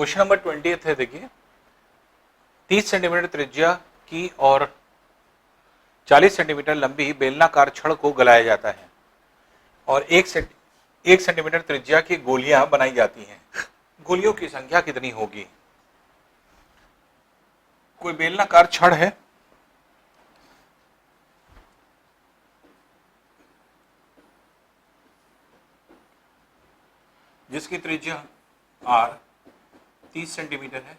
Question number 20 है। देखिए 30 centimetre त्रिज्या की और 40 सेंटीमीटर लंबी बेलनाकार छड़ को गलाया जाता है और 1 सेंटीमीटर त्रिज्या की गोलियां बनाई जाती हैं। गोलियों की संख्या कितनी होगी? कोई बेलनाकार छड़ है, जिसकी त्रिज्या r 30 सेंटीमीटर है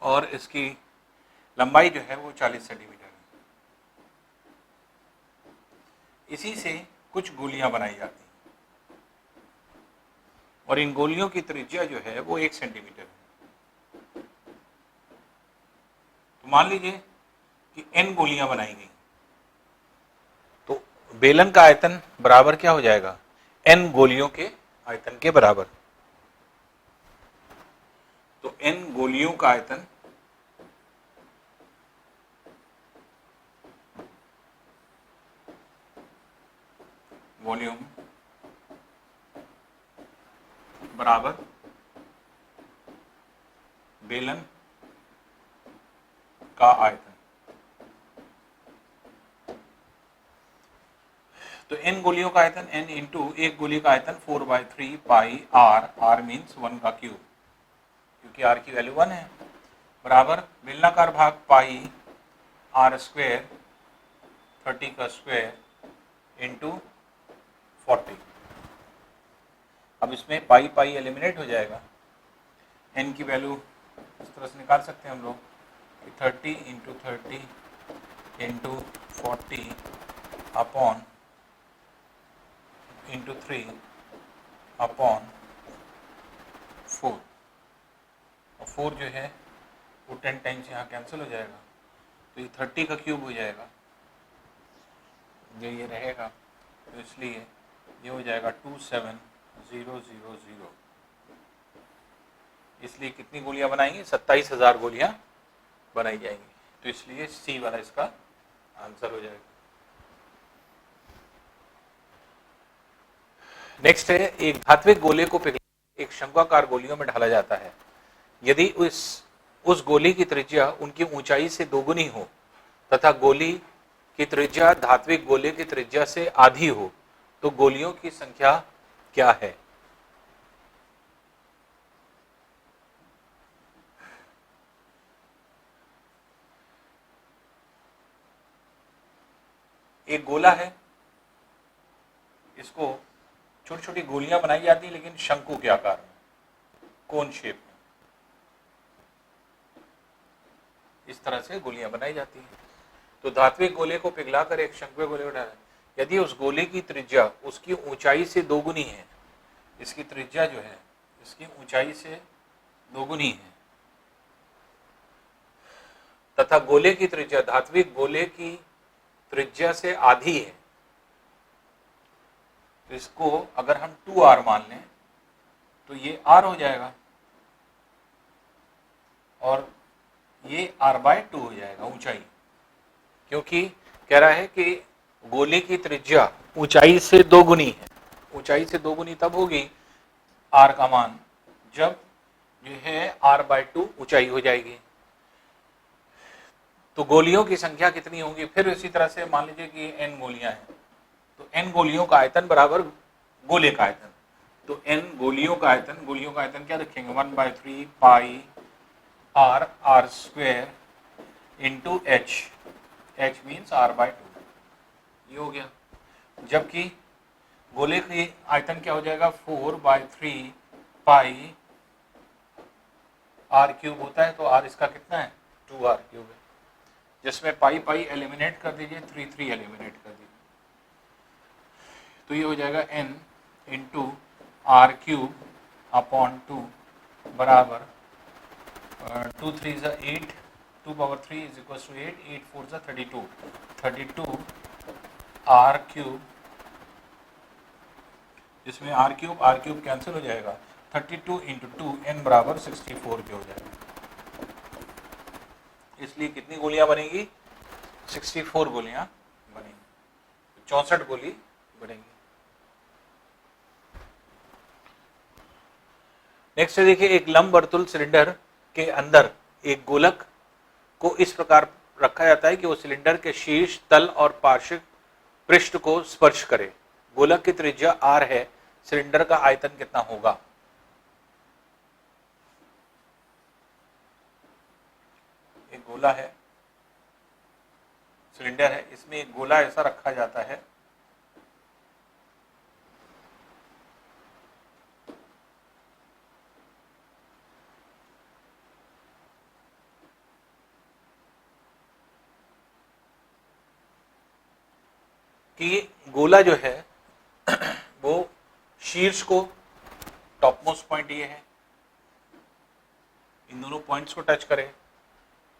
और इसकी लंबाई जो है वो 40 सेंटीमीटर है। इसी से कुछ गोलियां बनाई जाती हैं और इन गोलियों की त्रिज्या जो है वो 1 सेंटीमीटर है। तो मान लीजिए कि n गोलियां बनाई गई, तो बेलन का आयतन बराबर क्या हो जाएगा? n गोलियों के आयतन के बराबर। तो n गोलियों का आयतन वॉल्यूम बराबर बेलन का आयतन। तो n गोलियों का आयतन n इंटू एक गोली का आयतन 4/3 पाई r, r मीन्स 1 का क्यूब, क्योंकि r की वैल्यू 1 है, बराबर बेलनाकार भाग पाई r स्क्वायर 30 का स्क्वायर इंटू 40। अब इसमें पाई पाई एलिमिनेट हो जाएगा, n की वैल्यू इस तरह से निकाल सकते हैं हम लोग, 30 into 30 into 40 upon into 3 upon 4। और 4 जो है वो 10 टाइम्स यहाँ कैंसिल हो जाएगा, तो ये 30 का क्यूब हो जाएगा, जो ये रहेगा, तो इसलिए ये हो जाएगा 27000। इसलिए कितनी गोलियां बनाएंगी? 27,000 गोलियां बनाई जाएंगी। तो इसलिए सी वाला इसका आंसर हो जाएगा। नेक्स्ट है, एक धात्विक गोले को पिघला एक शंक्वाकार गोलियों में ढाला जाता है। यदि उस गोली की त्रिज्या उनकी ऊंचाई से दोगुनी हो तथा गोली की त्रिज्या धात्विक गोले की त्रिज्या से आधी हो, तो गोलियों की संख्या क्या है? एक गोला है, इसको छोटी छोटी गोलियां बनाई जाती हैं, लेकिन शंकु के आकार में, कोन शेप में, इस तरह से गोलियां बनाई जाती हैं। तो धात्विक गोले को पिघलाकर एक शंक्वीय गोले में डाला, यदि उस गोले की त्रिज्या उसकी ऊंचाई से दोगुनी है, इसकी त्रिज्या जो है इसकी ऊंचाई से दोगुनी है, तथा गोले की त्रिज्या धात्विक गोले की त्रिज्या से आधी है, तो इसको अगर हम 2r मान लें तो ये r हो जाएगा और ये r/2 हो जाएगा ऊंचाई, क्योंकि कह रहा है कि गोले की त्रिज्या ऊंचाई से दोगुनी है। ऊंचाई से दोगुनी तब होगी r का मान जब जो है r/2 ऊंचाई हो जाएगी। तो गोलियों की संख्या कितनी होगी? फिर इसी तरह से मान लीजिए कि n गोलियां हैं, तो n गोलियों का आयतन बराबर गोले का आयतन। तो n गोलियों का आयतन क्या रखेंगे? 1/3 पाई r square into h means r/2, ये हो गया। जबकि गोले की आयतन क्या हो जाएगा? 4/3 पाई r क्यूब होता है, तो r इसका कितना है? 2r क्यूब है, जिसमें पाई पाई एलिमिनेट कर दीजिए, 3 एलिमिनेट कर दीजिए, तो ये हो जाएगा n into r cube upon 2 बराबर 2 3 ज़ा 8, 2/3 इज इक्वल टू 8, 8 4 ज़ा 32 r क्यूब, जिसमें r क्यूब कैंसिल हो जाएगा, 32 इंटू 2, n बराबर 64 के हो जाएगा। इसलिए कितनी गोलियां बनेगी? 64 गोलियां बनेंगी, 64 गोली बनेंगी। नेक्स्ट है देखिए, एक लंबवर्तुल सिलेंडर के अंदर एक गोलक को इस प्रकार रखा जाता है कि वो सिलेंडर के शीर्ष, तल और पार्श्व पृष्ठ को स्पर्श करे। गोलक की त्रिज्या r है, सिलेंडर का आयतन कितना होगा? एक गोला है, सिलेंडर है, इसमें एक गोला ऐसा रखा जाता है कि गोला जो है वो शीर्ष को, टॉप मोस्ट पॉइंट ये है, इन दोनों पॉइंट्स को टच करे,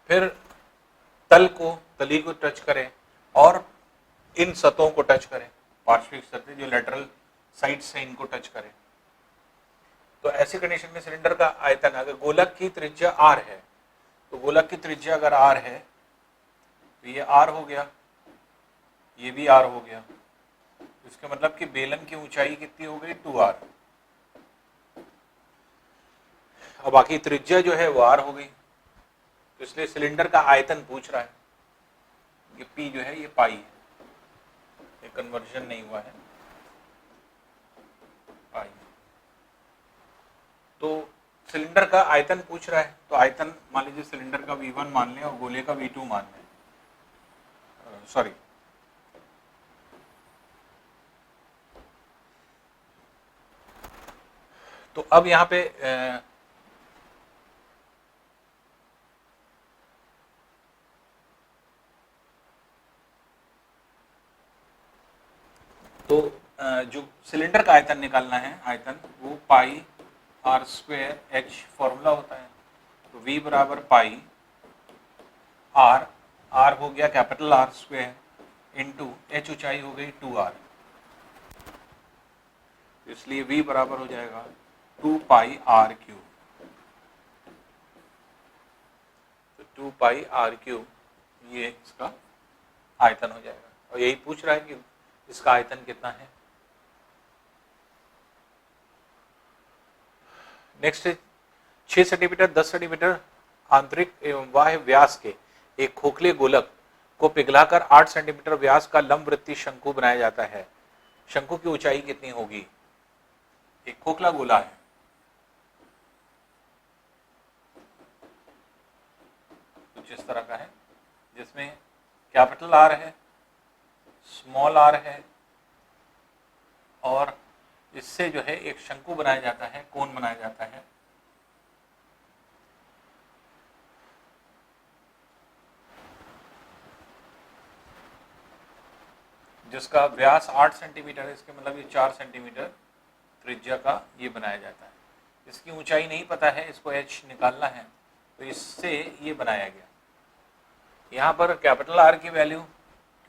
फिर तल को, तली को टच करे और इन सतहों को टच करे, पार्श्विक सतह जो लेटरल साइड्स हैं इनको टच करे। तो ऐसी कंडीशन में सिलेंडर का आयतन, अगर गोलक की त्रिज्या r है तो गोलक की त्रिज्या अगर r है तो ये r हो गया, ये भी r हो गया, इसका मतलब कि बेलन की ऊंचाई कितनी हो गई? 2r। और बाकी त्रिज्या जो है वो r हो गई, तो इसलिए सिलेंडर का आयतन पूछ रहा है। ये p जो है ये पाई है, ये कन्वर्जन नहीं हुआ है, पाई। तो सिलेंडर का आयतन पूछ रहा है, तो आयतन मान लीजिए सिलेंडर का V1 मान लें और गोले का V2 मान लें, सॉरी तो अब यहाँ पे तो जो सिलेंडर का आयतन निकालना है, आयतन वो पाई r स्क्वायर h फॉर्मूला होता है। तो v बराबर पाई r हो गया capital R square into h ऊंचाई हो गई 2r, इसलिए v बराबर हो जाएगा 2 पाई r क्यूब। तो 2 पाई r क्यूब ये इसका आयतन हो जाएगा, और यही पूछ रहा है कि इसका आयतन कितना है। नेक्स्ट है 6 सेंटीमीटर 10 सेंटीमीटर आंतरिक एवं बाह्य व्यास के एक खोखले गोलक को पिघलाकर 8 सेंटीमीटर व्यास का लंबवृत्तीय शंकु बनाया जाता है। शंकु की ऊंचाई कितनी होगी? एक खोखला गोला है, कुछ इस तरह का है, जिसमें कैपिटल R है, स्मॉल r है, और इससे जो है एक शंकु बनाया जाता है, कोन बनाया जाता है। जिसका व्यास 8 सेंटीमीटर है, इसके मतलब ये 4 सेंटीमीटर त्रिज्या का ये बनाया जाता है। इसकी ऊंचाई नहीं पता है, इसको h निकालना है, तो इससे ये बनाया गया। यहाँ पर कैपिटल R की वैल्यू,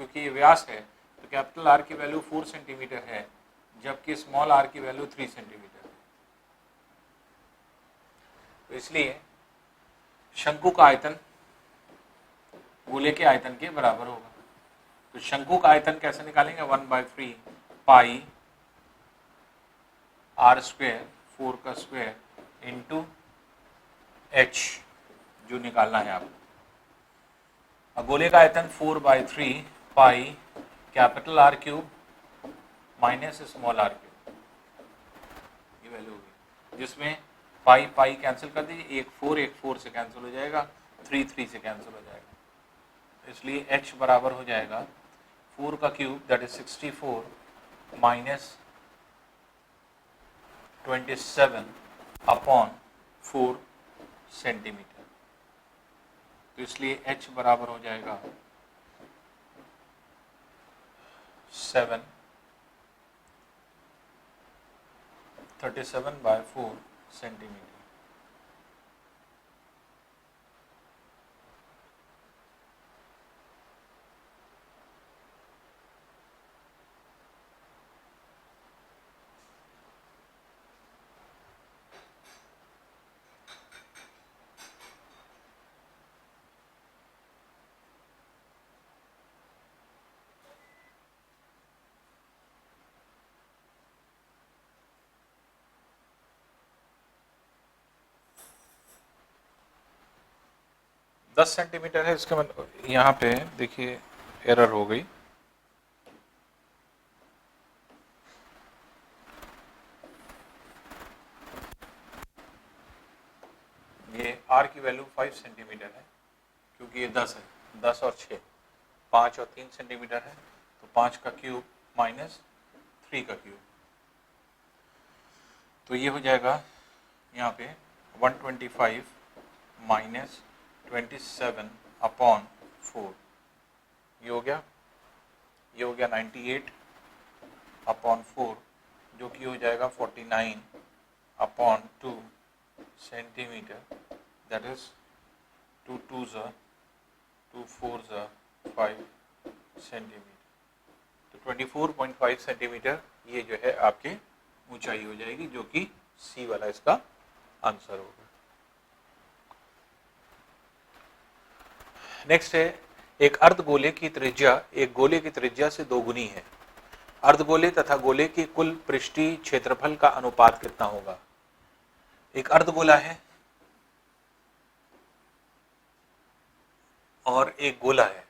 क्योंकि ये व्यास है तो कैपिटल R की वैल्यू 4 सेंटीमीटर है, जबकि स्मॉल r की वैल्यू 3 सेंटीमीटर है। तो इसलिए शंकु का आयतन गोले के आयतन के बराबर होगा। तो शंकु का आयतन कैसे निकालेंगे? 1/3 पाई r स्क्वायर 4 का स्क्वायर इंटू h जो निकालना है आपको। गोले का आयतन 4/3 pi capital R cube minus small r cube, ये वैल्यू होगी, जिसमें पाई पाई कैंसिल कर दीजिए, एक 4 से कैंसिल हो जाएगा, 3 से कैंसिल हो जाएगा, इसलिए h बराबर हो जाएगा 4 का cube that is 64 minus 27 upon 4 centimetre. तो इसलिए h बराबर हो जाएगा 37/4 सेंटीमीटर। 10 सेंटीमीटर है, इसका मतलब यहाँ पे देखिए एरर हो गई। ये r की वैल्यू 5 सेंटीमीटर है क्योंकि ये 10 है, 10 और 6, 5 और 3 सेंटीमीटर है, तो 5 का क्यूब माइनस 3 का क्यूब, तो ये हो जाएगा यहाँ पे 125 माइनस 27 अपॉन 4, ये हो गया 98 अपॉन 4, जो कि हो जाएगा 49 upon 2 centimetre, that is 2 2 2 4 5 centimetre. तो 24.5 सेंटीमीटर ये जो है आपकी ऊंचाई हो जाएगी, जो कि सी वाला इसका आंसर होगा। नेक्स्ट है, एक अर्धगोले की त्रिज्या एक गोले की त्रिज्या से दोगुनी है, अर्धगोले तथा गोले की कुल पृष्ठीय क्षेत्रफल का अनुपात कितना होगा। एक अर्धगोला है और एक गोला है।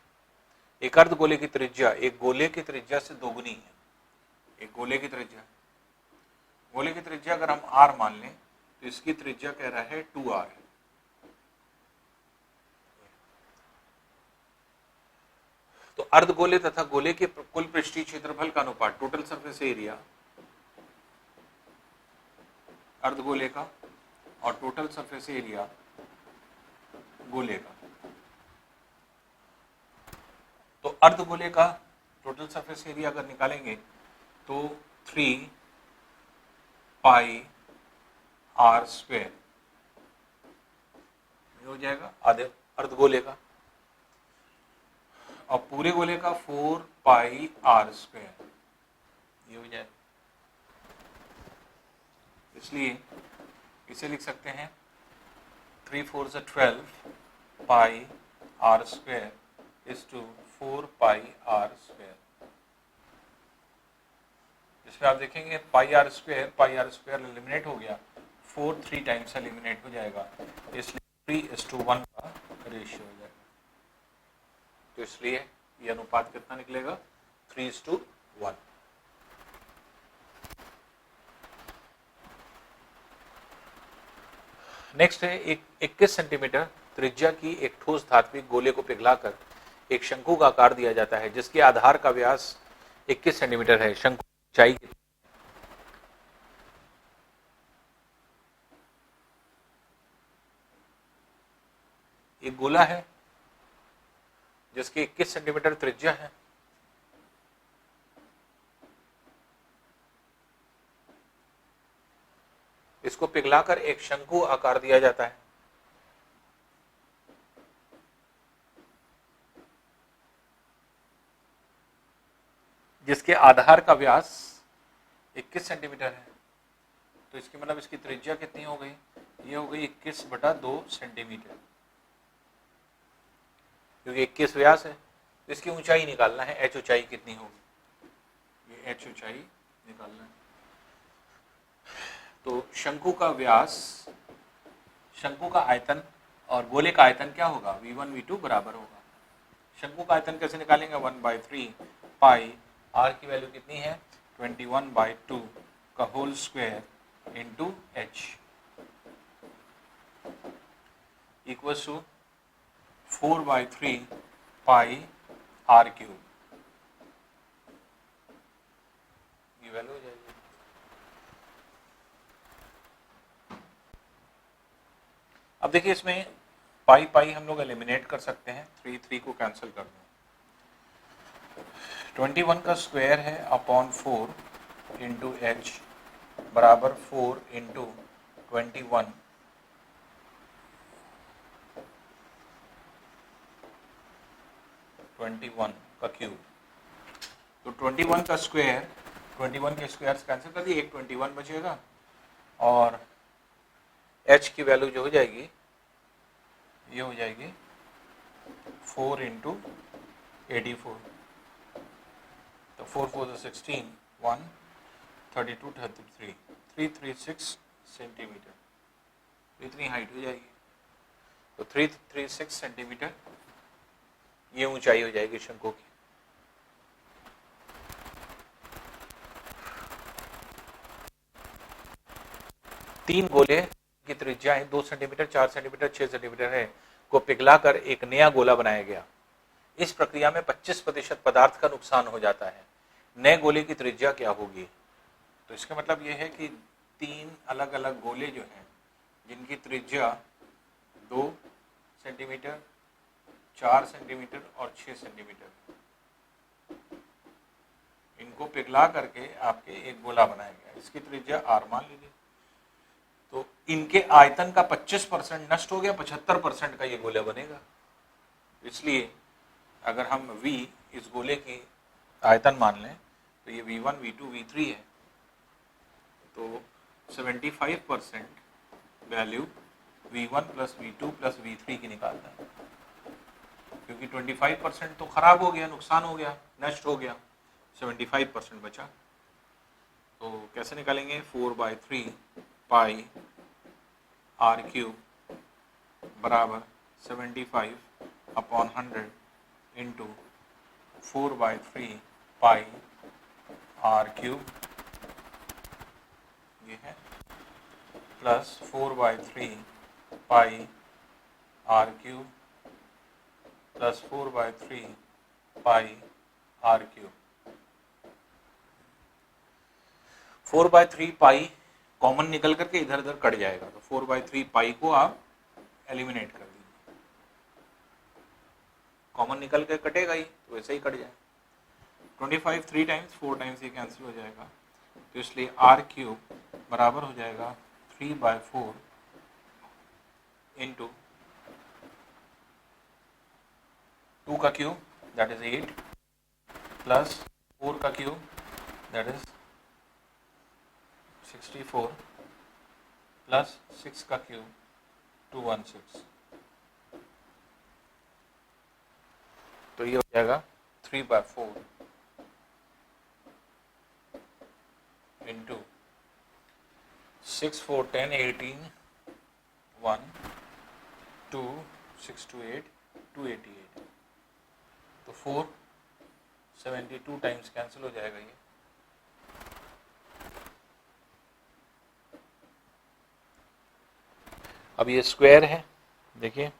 एक अर्धगोले की त्रिज्या एक गोले की त्रिज्या से दोगुनी है। एक गोले की त्रिज्या अगर हम r मान लें तो इसकी त्रिज्या कह रहा है 2r। तो अर्धगोले तथा गोले के कुल पृष्ठीय क्षेत्रफल का अनुपात, टोटल सरफेस एरिया अर्धगोले का और टोटल सरफेस एरिया गोले का। तो अर्धगोले का टोटल सरफेस एरिया अगर निकालेंगे तो 3 पाई r स्क्वायर हो जाएगा आधे अर्धगोले का, और पूरे गोले का 4 पाई r स्क्वायर ये हो जाएगा। इसलिए इसे लिख सकते हैं 3 4 12 pi r square is to 4 pi r square. इसमें आप देखेंगे पाई आर स्क्वायर एलिमिनेट हो गया, 4 3 टाइम्स एलिमिनेट हो जाएगा, इसलिए 3:1 का रेशियो हो जाएगा। तो इसलिए ये अनुपात कितना निकलेगा, 3:1। नेक्स्ट है, एक 21 सेंटीमीटर त्रिज्या की एक ठोस धात्विक गोले को पिघलाकर एक शंकु का आकार दिया जाता है, जिसके आधार का व्यास 21 सेंटीमीटर है। शंकु की ऊंचाई एक गोला है जिसकी 21 सेंटीमीटर त्रिज्या है। इसको पिघलाकर एक शंकु आकार दिया जाता है, जिसके आधार का व्यास 21 सेंटीमीटर है। तो इसकी मतलब इसकी त्रिज्या कितनी हो गई, ये हो गई 21/2 सेंटीमीटर, क्योंकि 21 व्यास है। इसकी ऊंचाई निकालना है, एच ऊंचाई कितनी होगी, ये एच ऊंचाई निकालना है। तो शंकु का व्यास, शंकु का आयतन और गोले का आयतन क्या होगा, v1 v2 बराबर होगा। शंकु का आयतन कैसे निकालेंगे, 1/3 पाई, r की वैल्यू कितनी है 21/2 का whole square into h equal to 4/3 pi r cube, ये वैल्यू हो जाएगी। अब देखिए इसमें पाई पाई हम लोग एलिमिनेट कर सकते हैं, 3 3 को कैंसिल कर दें। 21 का स्क्वायर है अपॉन 4 इंटू एच बराबर 4 इंटू 21 का क्यूब। तो 21 का स्क्वायर, 21 के स्क्वायर कैंसिल कर दिए, एक 21 बचेगा और h की वैल्यू जो हो जाएगी ये हो जाएगी 4 इंटू 84, तो 4 4 16 1 32 33 336 सेंटीमीटर, इतनी हाइट हो जाएगी। तो 336 सेंटीमीटर ये ऊंचाई हो जाएगी शंकु की। तीन गोले की त्रिज्याएं 2 सेंटीमीटर, 4 सेंटीमीटर, 6 सेंटीमीटर है को पिघलाकर एक नया गोला बनाया गया। इस प्रक्रिया में 25% पदार्थ का नुकसान हो जाता है। नए गोले की त्रिज्या क्या होगी? तो इसका मतलब यह है कि तीन अलग अलग गोले जो हैं जिनकी त्रिज्या 2 सेंटीमीटर, 4 सेंटीमीटर और 6 सेंटीमीटर, इनको पिघला करके आपके एक गोला बनाया गया। इसकी त्रिज्या r मान लीजिए। तो इनके आयतन का 25% नष्ट हो गया, 75% का ये गोला बनेगा। इसलिए अगर हम V इस गोले की आयतन मान लें तो ये V1, V2, V3 है, तो 75% value V1 plus V2 plus V3 की निकालना है, क्योंकि 25% तो खराब हो गया, नुकसान हो गया, नष्ट हो गया, 75% बचा। तो कैसे निकालेंगे? 4/3 पाई r क्यूब बराबर 75/100 इंटू 4/3 पाई r क्यूब, ये है, plus 4/3 pi r cube plus 4/3 pi r cube. 4/3 pi common निकल करके इधर उधर कट जाएगा, तो 4/3 पाई को आप एलिमिनेट कर दीजिए। कॉमन निकल के कटेगा ही, तो वैसे ही कट जाए। 25 3 टाइम्स, 4 टाइम्स ये कैंसिल हो जाएगा, तो इसलिए r क्यूब बराबर हो जाएगा 3/4 इंटू 2 का क्यूब दैट इज 8 प्लस 4 का क्यूब दैट इज 64 प्लस 6 का क्यूब 216, तो ये हो जाएगा 3/4 इंटू 6 4 10 18 1 2 6 2 8 288, तो 4 72 टाइम्स कैंसिल हो जाएगा ये। अब ये स्क्वायर है, देखिए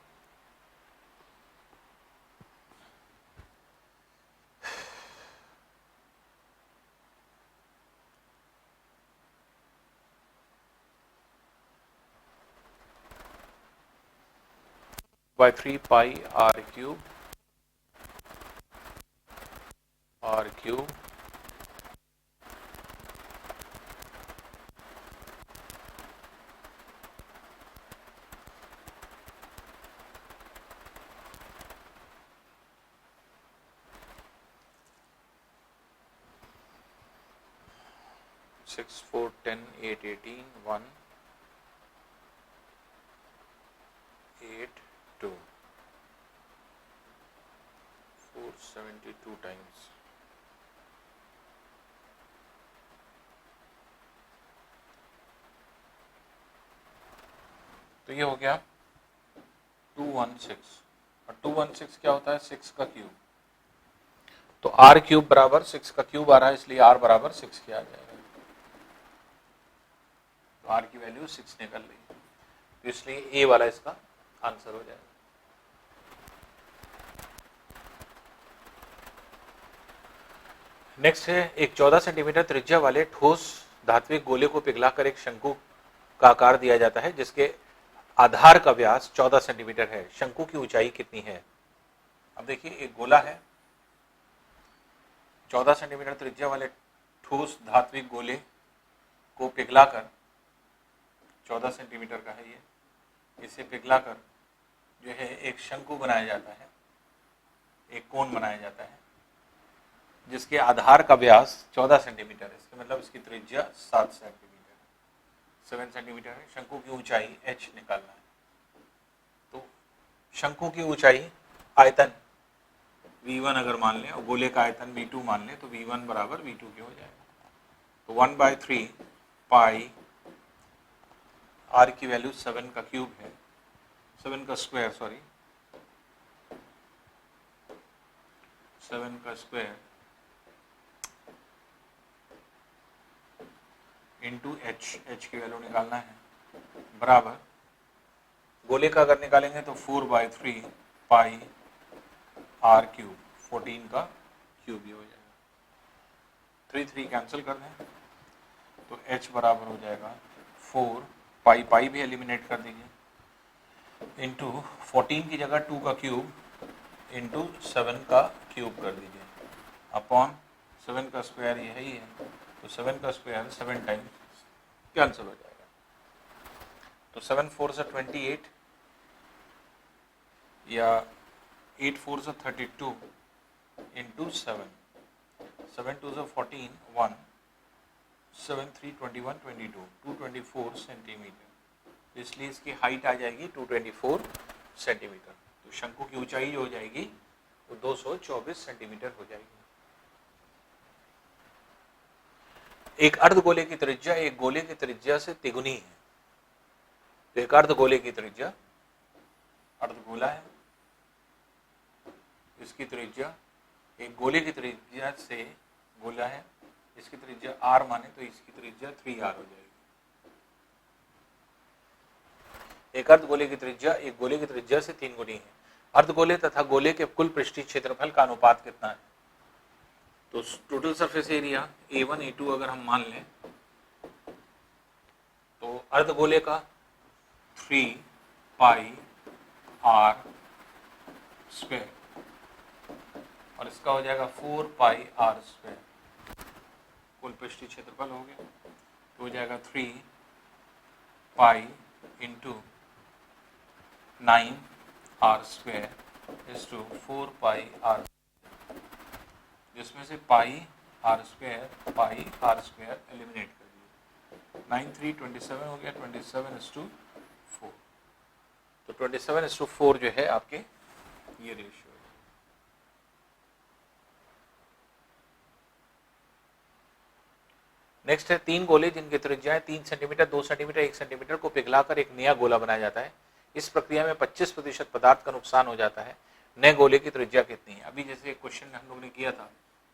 by 3 pi r cube (6 4 10 8 18 1 8 2 472 times, तो ये हो गया 216, और 216 क्या होता है? 6 का क्यूब, तो r क्यूब बराबर 6 का क्यूब आ रहा है, इसलिए r बराबर 6 किया जाएगा, तो r की वैल्यू 6 निकल रही है, तो इसलिए a वाला इसका आंसर हो जाएगा। नेक्स्ट है, एक 14 सेंटीमीटर त्रिज्या वाले ठोस धात्विक गोले को पिघलाकर एक शंकु का आकार दिया जाता है जिसके आधार का व्यास 14 सेंटीमीटर है। शंकु की ऊंचाई कितनी है? अब देखिए, एक गोला है, 14 सेंटीमीटर त्रिज्या वाले ठोस धात्विक गोले को पिघलाकर, 14 सेंटीमीटर का है ये, इसे पिघलाकर जो है एक शंकु बनाया जाता है, एक कोण बनाया जाता है जिसके आधार का व्यास 14 सेंटीमीटर है। इसका मतलब इसकी त्रिज्या 7 सेंटीमीटर, 7 सेंटीमीटर है। शंकु की ऊंचाई h निकालना है, तो शंकु की ऊंचाई आयतन V1 अगर मान लें और गोले का आयतन V2 मान लें, तो V1 बराबर V2 के हो जाएगा। तो 1/3 पाई r की वैल्यू 7 का क्यूब है, 7 का स्क्वायर, सॉरी 7 का स्क्वायर इंटू एच की वैल्यू निकालना है, बराबर गोले का अगर निकालेंगे तो 4/3 पाई आर क्यूब, 14 का क्यूब ये हो जाएगा। 3 कैंसिल कर दें तो h बराबर हो जाएगा 4 पाई, पाई भी एलिमिनेट कर दीजिए, इंटू 14 की जगह 2 का क्यूब इंटू 7 का क्यूब कर दीजिए, अपॉन 7 का स्क्वायर यही है, तो 7 का स्क्वायर 7 टाइम्स कैंसिल हो जाएगा, तो 7 4 से 28 या 8 4 से 32 इंटू 7, 7 2 से 14 1, 7 3 21 22, 224 सेंटीमीटर, इसलिए इसकी हाइट आ जाएगी 224 सेंटीमीटर, तो शंकु की ऊंचाई जो हो जाएगी वो 224 सेंटीमीटर हो जाएगी। एक अर्धगोले की त्रिज्या एक गोले की त्रिज्या से तिगुनी है, तो एक अर्धगोले की त्रिज्या, अर्धगोला है, इसकी त्रिज्या एक गोले की त्रिज्या से, गोला है इसकी त्रिज्या r माने तो इसकी त्रिज्या 3r हो जाएगी। एक अर्धगोले की त्रिज्या एक गोले की त्रिज्या से 3 गुनी है। अर्धगोले तथा गोले के कुल पृष्ठीय क्षेत्रफल का अनुपात कितना है? तो total surface area A1 A2 अगर हम मान लें तो अर्धगोले का 3 पाई r स्क्वायर और इसका हो जाएगा 4 पाई r स्क्वायर, कुल पृष्ठीय क्षेत्रफल हो गया, तो हो जाएगा 3 pi into 9 r square is to 4 pi r, जिसमें से पाई r स्क्वायर एलिमिनेट कर दिए, 9 3 27 हो गया, 27:4, तो 27:4 जो है आपके ये रेशियो है। नेक्स्ट है 3 गोले जिनकी त्रिज्याएं 3 सेंटीमीटर 2 सेंटीमीटर 1 सेंटीमीटर को पिघलाकर एक नया गोला बनाया जाता है। इस प्रक्रिया में 25% पदार्थ का नुकसान हो जाता है। नए गोले की त्रिज्या कितनी है? अभी जैसे एक क्वेश्चन हम लोग ने किया था,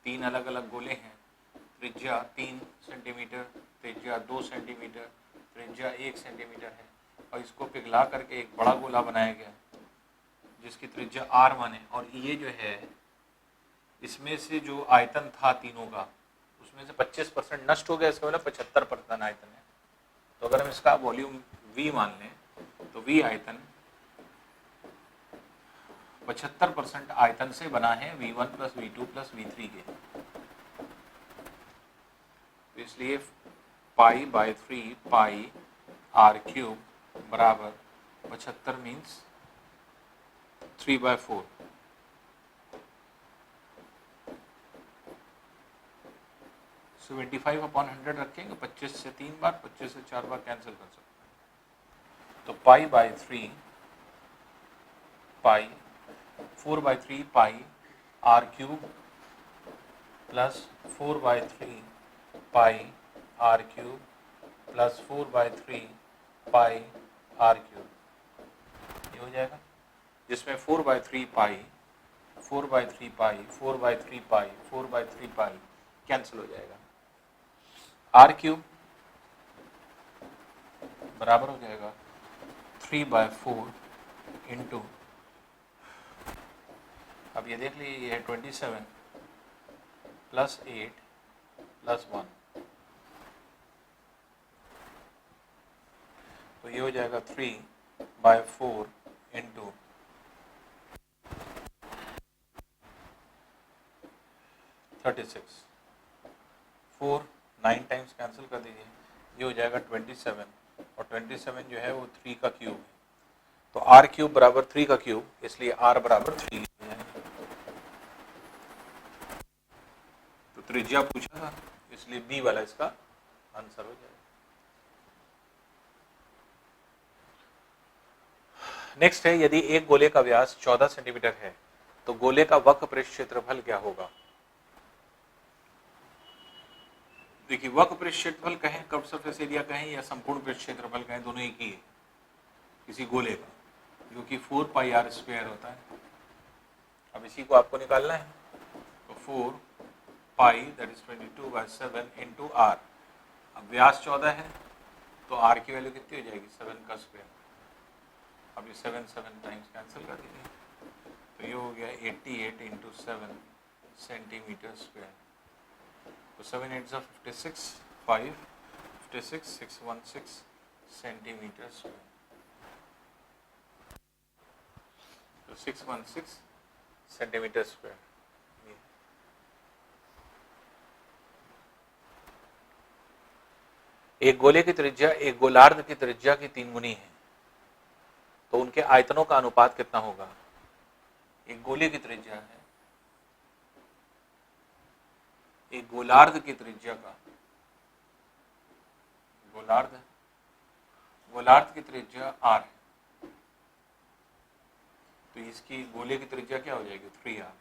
3 अलग अलग गोले हैं, त्रिज्या 3 सेंटीमीटर, त्रिज्या 2 सेंटीमीटर, त्रिज्या 1 सेंटीमीटर है, और इसको पिघला करके एक बड़ा गोला बनाया गया जिसकी त्रिज्या r माने, और ये जो है इसमें से जो आयतन था तीनों का उसमें से 25% नष्ट हो गया, इसका मतलब 75% आयतन है। तो अगर हम इसका वॉल्यूम V मान लें तो V आयतन 75% आयतन से बना है V1 + V2 + V3 के, तो इसलिए π/3 पाई r³ बराबर 75 मीन्स 3/4, तो 25/100 रखेंगे, 25 से 3 बार, 25 से 4 बार कैंसिल कर सकते हैं, तो π/3 पाई 4/3 पाई r³ प्लस 4/3 पाई r³ प्लस 4/3 पाई r³, ये हो जाएगा, जिसमें 4/3 पाई 4/3 पाई 4/3 पाई 4/3 पाई कैंसिल हो जाएगा, r³ बराबर हो जाएगा 3/4 इंटू, अब ये देख लीजिए, ये है 27 + 8 + 1, तो ये हो जाएगा 3/4 इंटू 36, 4 9 टाइम्स कैंसिल कर दीजिए, ये हो जाएगा 27, और 27 जो है वो 3 का क्यूब है, तो r³ बराबर 3 का क्यूब, इसलिए r बराबर 3 है। तो त्रिज्या पूछा था, इसलिए B वाला इसका आंसर हो जाएगा। नेक्स्ट है, यदि एक गोले का व्यास 14 सेंटीमीटर है तो गोले का वक्र पृष्ठ क्षेत्रफल क्या होगा? देखिए, वक्र पृष्ठ क्षेत्रफल कहें, कर्व सरफेस एरिया कहें, या संपूर्ण पृष्ठ क्षेत्रफल कहें, दोनों एक ही है किसी गोले का। जो कि 4 पाई आर स्क्वायर होता है। अब इसी को आपको निकालना है, तो 4 पाई दैट इज 22/7 इंटू आर। अब व्यास 14 है तो आर की वैल्यू कितनी हो जाएगी, 7 का स्क्वायर। अब ये 7 टाइम्स कैंसिल कर दीजिए, तो ये हो गया 88 इंटू 7 सेंटीमीटर स्क्वायर। तो 7 8 56, 5 56 616 सेंटीमीटर स्क्वायर। तो 616 सेंटीमीटर स्क्वायर। एक गोले की त्रिज्या एक गोलार्ध की त्रिज्या की 3 गुनी है, तो उनके आयतनों का अनुपात कितना होगा। एक गोले की त्रिज्या है एक गोलार्ध की त्रिज्या का, गोलार्ध की त्रिज्या r है, तो इसकी गोले की त्रिज्या क्या हो जाएगी, 3r।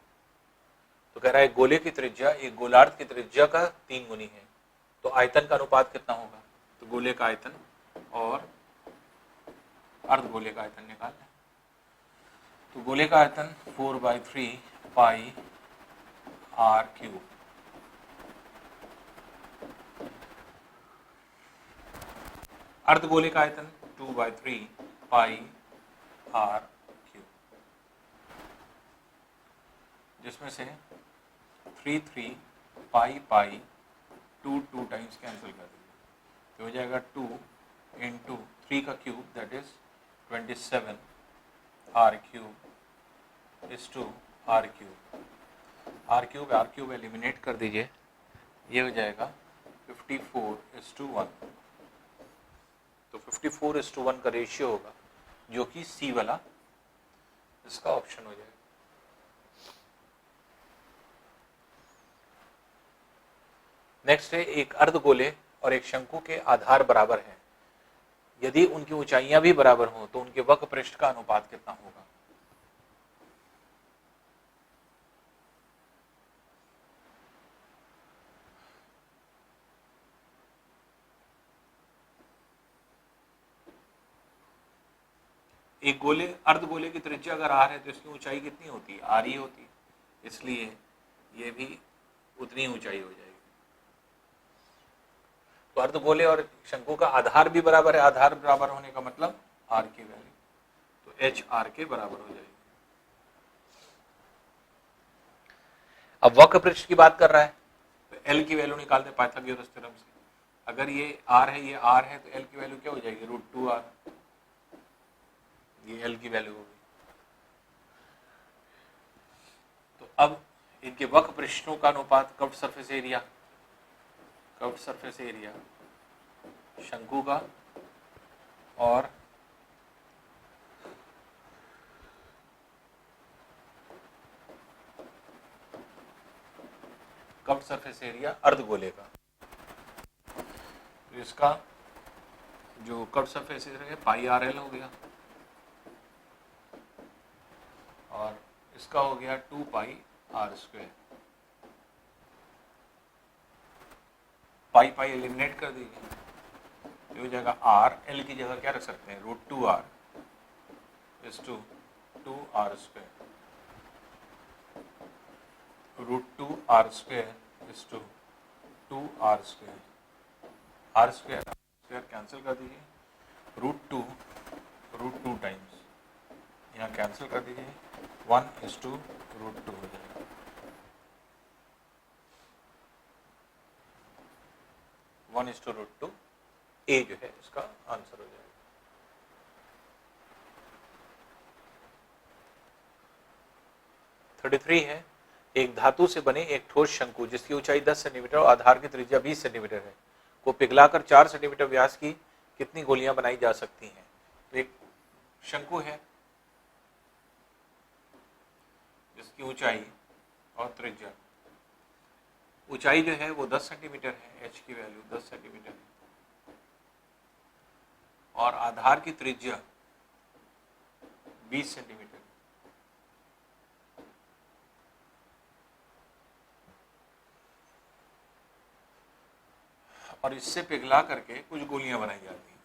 तो कह रहा है गोले की त्रिज्या एक गोलार्ध की त्रिज्या का 3 गुनी है, तो आयतन का अनुपात कितना होगा। तो गोले का आयतन और अर्धगोले का आयतन निकालना है। तो गोले का आयतन 4/3 पाई r क्यूब, अर्धगोले का आयतन 2/3 पाई r क्यूब, जिसमें से 3 पाई 2 टाइम्स कैंसिल कर दीजिए, तो हो जाएगा 2 इंटू 3 का cube that is 27 r cube is to r cube eliminate कर दीजिए, ये हो जाएगा 54:1। तो 54:1 का रेशियो होगा, जो कि सी वाला इसका ऑप्शन हो जाएगा। नेक्स्ट है एक अर्धगोले और एक शंकु के आधार बराबर हैं, यदि उनकी ऊंचाइयां भी बराबर हों तो उनके वक्र पृष्ठ का अनुपात कितना होगा। एक गोले अर्धगोले की त्रिज्या अगर r है तो इसकी ऊंचाई कितनी होती है, r ही होती है, इसलिए ये भी उतनी ऊंचाई हो जाएगी। तो अर्धगोले और शंकु का आधार भी बराबर है, आधार बराबर होने का मतलब r की वैल्यू, तो h r के बराबर हो जाएगी। अब वक्र पृष्ठ की बात कर रहा है, तो l की वैल्यू निकालते पाइथागोरस थ्योरम से। अगर ये r है ये r है, तो l की वैल्यू क्या हो जाएगी, √2r, ये l की वैल्यू होगी। तो अब इनके वक्र पृष्ठों का अनुपात कर्व्ड सरफेस एरिया शंकु का और कर्व्ड सरफेस एरिया अर्धगोले का, तो इसका जो कर्व्ड सरफेस एरिया है पाई RL हो गया, और इसका हो गया 2 पाई r स्क्वायर। पाई एलिमिनेट कर दीजिए, ये हो जाएगा r, l की जगह क्या रख सकते हैं, √2r is to 2r square, √2r square is to 2r square, r square cancel कर दीजिए, √2 टाइम्स यहाँ कैंसिल कर दीजिए, 1:√2 हो जाएगा। 1:√2 ए जो है इसका आंसर हो जाएगा। (33) है एक धातु से बने एक ठोस शंकु जिसकी ऊंचाई 10 सेंटीमीटर और आधार की त्रिज्या 20 सेंटीमीटर है को पिघलाकर 4 सेंटीमीटर व्यास की कितनी गोलियां बनाई जा सकती हैं। तो एक शंकु है जिसकी ऊंचाई और त्रिज्या, ऊंचाई जो है वो 10 सेंटीमीटर है, h की वैल्यू 10 सेंटीमीटर है, और आधार की त्रिज्या 20 सेंटीमीटर। और इससे पिघला करके कुछ गोलियां बनाई जाती हैं।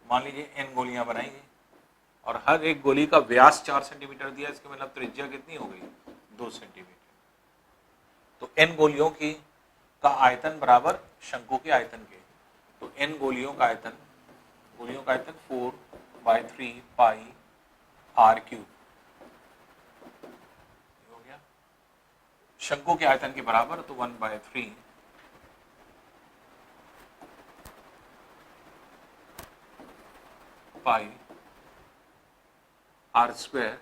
मान लीजिए n गोलियां बनाएंगे और हर एक गोली का व्यास 4 सेंटीमीटर दिया, इसके मतलब त्रिज्या कितनी हो गई 2 सेंटीमीटर। तो n गोलियों की का आयतन बराबर शंकु के आयतन के, तो n गोलियों का आयतन 4/3 पाई r क्यूब हो गया, शंकु के आयतन के बराबर, तो 1/3 पाई r स्क्वायर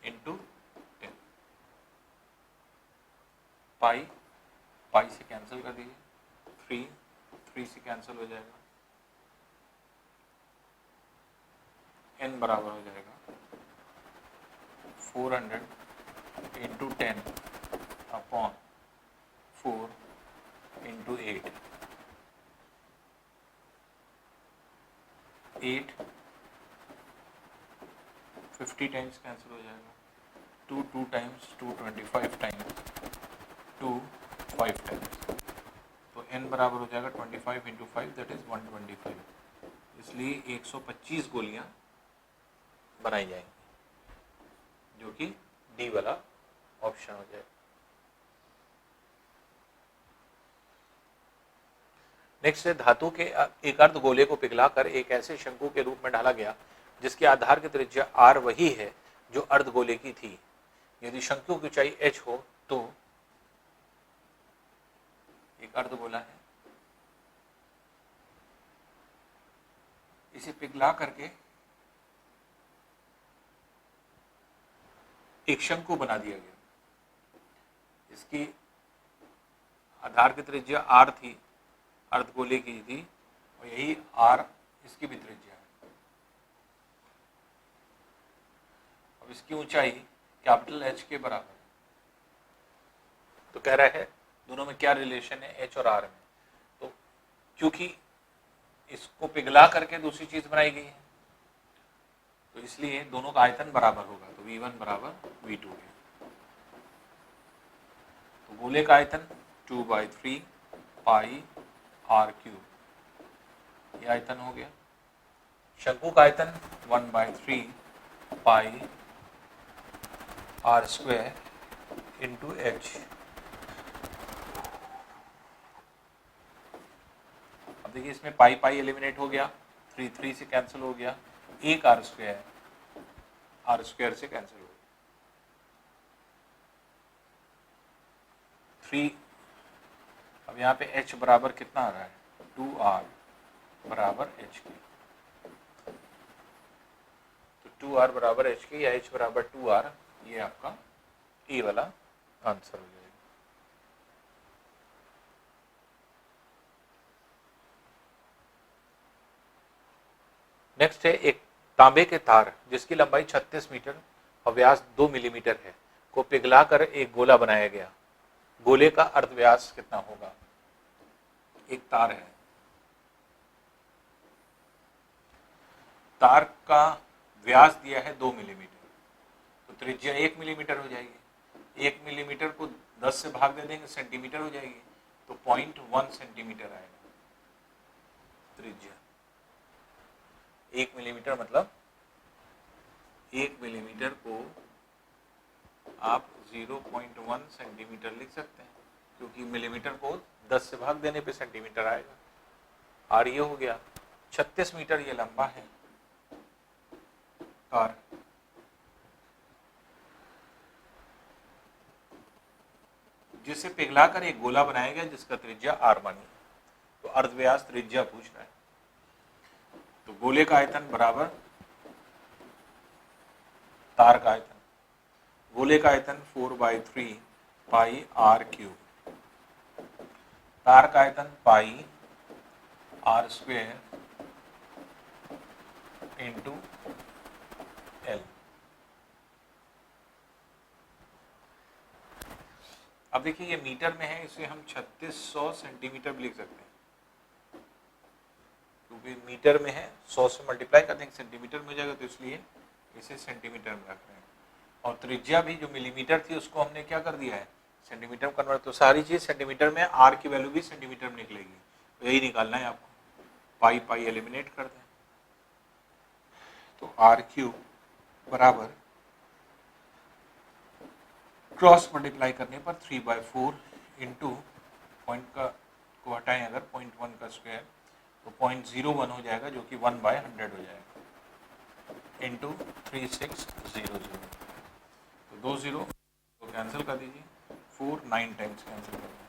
इंटू 10। पाई से कैंसिल कर दीजिए, 3 से कैंसिल हो जाएगा, n बराबर हो जाएगा 400 into 10 upon 4 into 8 50 times cancel हो जाएगा, 2 टाइम्स 2 25 टाइम्स 2 5 टाइम्स, तो n बराबर हो जाएगा 25 इंटू 5 दैट इज 125, इसलिए 125 गोलियां बनाई जाएंगी, जो कि डी वाला ऑप्शन हो जाएगा। नेक्स्ट है, धातु के एक अर्ध गोले को पिघलाकर एक ऐसे शंकु के रूप में ढाला गया जिसके आधार की त्रिज्या r वही है जो अर्ध गोले की थी। यदि शंकु की ऊंचाई h हो तो एक अर्ध गोला है, इसे पिघला करके एक शंकु बना दिया गया, इसकी आधार की त्रिज्या r थी, अर्धगोले की थी, और यही r इसकी भी त्रिज्या है। अब इसकी ऊंचाई कैपिटल H के बराबर है, तो कह रहा है दोनों में क्या रिलेशन है H और R में, तो क्योंकि इसको पिघला करके दूसरी चीज बनाई गई है तो इसलिए दोनों का आयतन बराबर होगा, तो V1 बराबर V2 है। तो गोले का आयतन 2/3 पाई r क्यूब, ये आयतन हो गया। शंकु का आयतन 1/3 पाई r स्क्वायर इंटू h। अब देखिए इसमें पाई एलिमिनेट हो गया, 3 से कैंसिल हो गया, एक r स्क्वायर से कैंसिल हो गया, 3। अब यहाँ पे h बराबर कितना आ रहा है 2r बराबर h की, तो 2r बराबर h की या h बराबर 2r, ये आपका ए वाला आंसर हो जाएगा। नेक्स्ट है, एक तांबे के तार जिसकी लंबाई 36 मीटर और व्यास 2 मिलीमीटर है को पिघलाकर एक गोला बनाया गया, गोले का अर्धव्यास कितना होगा। एक तार है, तार का व्यास दिया है 2 मिलीमीटर, तो त्रिज्या 1 मिलीमीटर हो जाएगी, 1 मिलीमीटर को 10 से भाग दे देंगे सेंटीमीटर हो जाएगी, तो 0.1 सेंटीमीटर आएगा त्रिज्या। 1 मिलीमीटर मतलब 1 मिलीमीटर को आप 0.1 सेंटीमीटर लिख सकते हैं, क्योंकि मिलीमीटर को 10 से भाग देने पे सेंटीमीटर आएगा। और ये हो गया 36 मीटर ये लंबा है तार, जिसे पिघलाकर एक गोला बनाया गया जिसका त्रिज्या r मानी, तो अर्धव्यास त्रिज्या पूछ रहा है, तो गोले का आयतन बराबर तार का आयतन, गोले का आयतन 4/3 पाई r क्यूब, तार का आयतन पाई r स्क्वायर इंटू l। अब देखिए ये मीटर में है, इसे हम 3600 सेंटीमीटर भी लिख सकते हैं, क्योंकि मीटर में है 100 से मल्टीप्लाई कर देंगे सेंटीमीटर में हो जाएगा, तो इसलिए इसे सेंटीमीटर में रख रहे हैं। और त्रिज्या भी जो मिलीमीटर थी उसको हमने क्या कर दिया है सेंटीमीटर में कन्वर्ट, तो सारी चीज सेंटीमीटर में, r की वैल्यू भी सेंटीमीटर में निकलेगी, तो यही निकालना है आपको। पाई पाई एलिमिनेट कर दें, तो आर क्यूब बराबर क्रॉस मल्टीप्लाई करने पर 3/4 इंटू पॉइंट का को हटाएं अगर 0.1 का स्क्वायर तो 0.01 हो जाएगा, जो कि 1/100 हो जाएगा, इंटू 3600। तो 2 0 तो कैंसिल कर दीजिए, 4 9 टाइम्स कैंसिल कर दीजिए,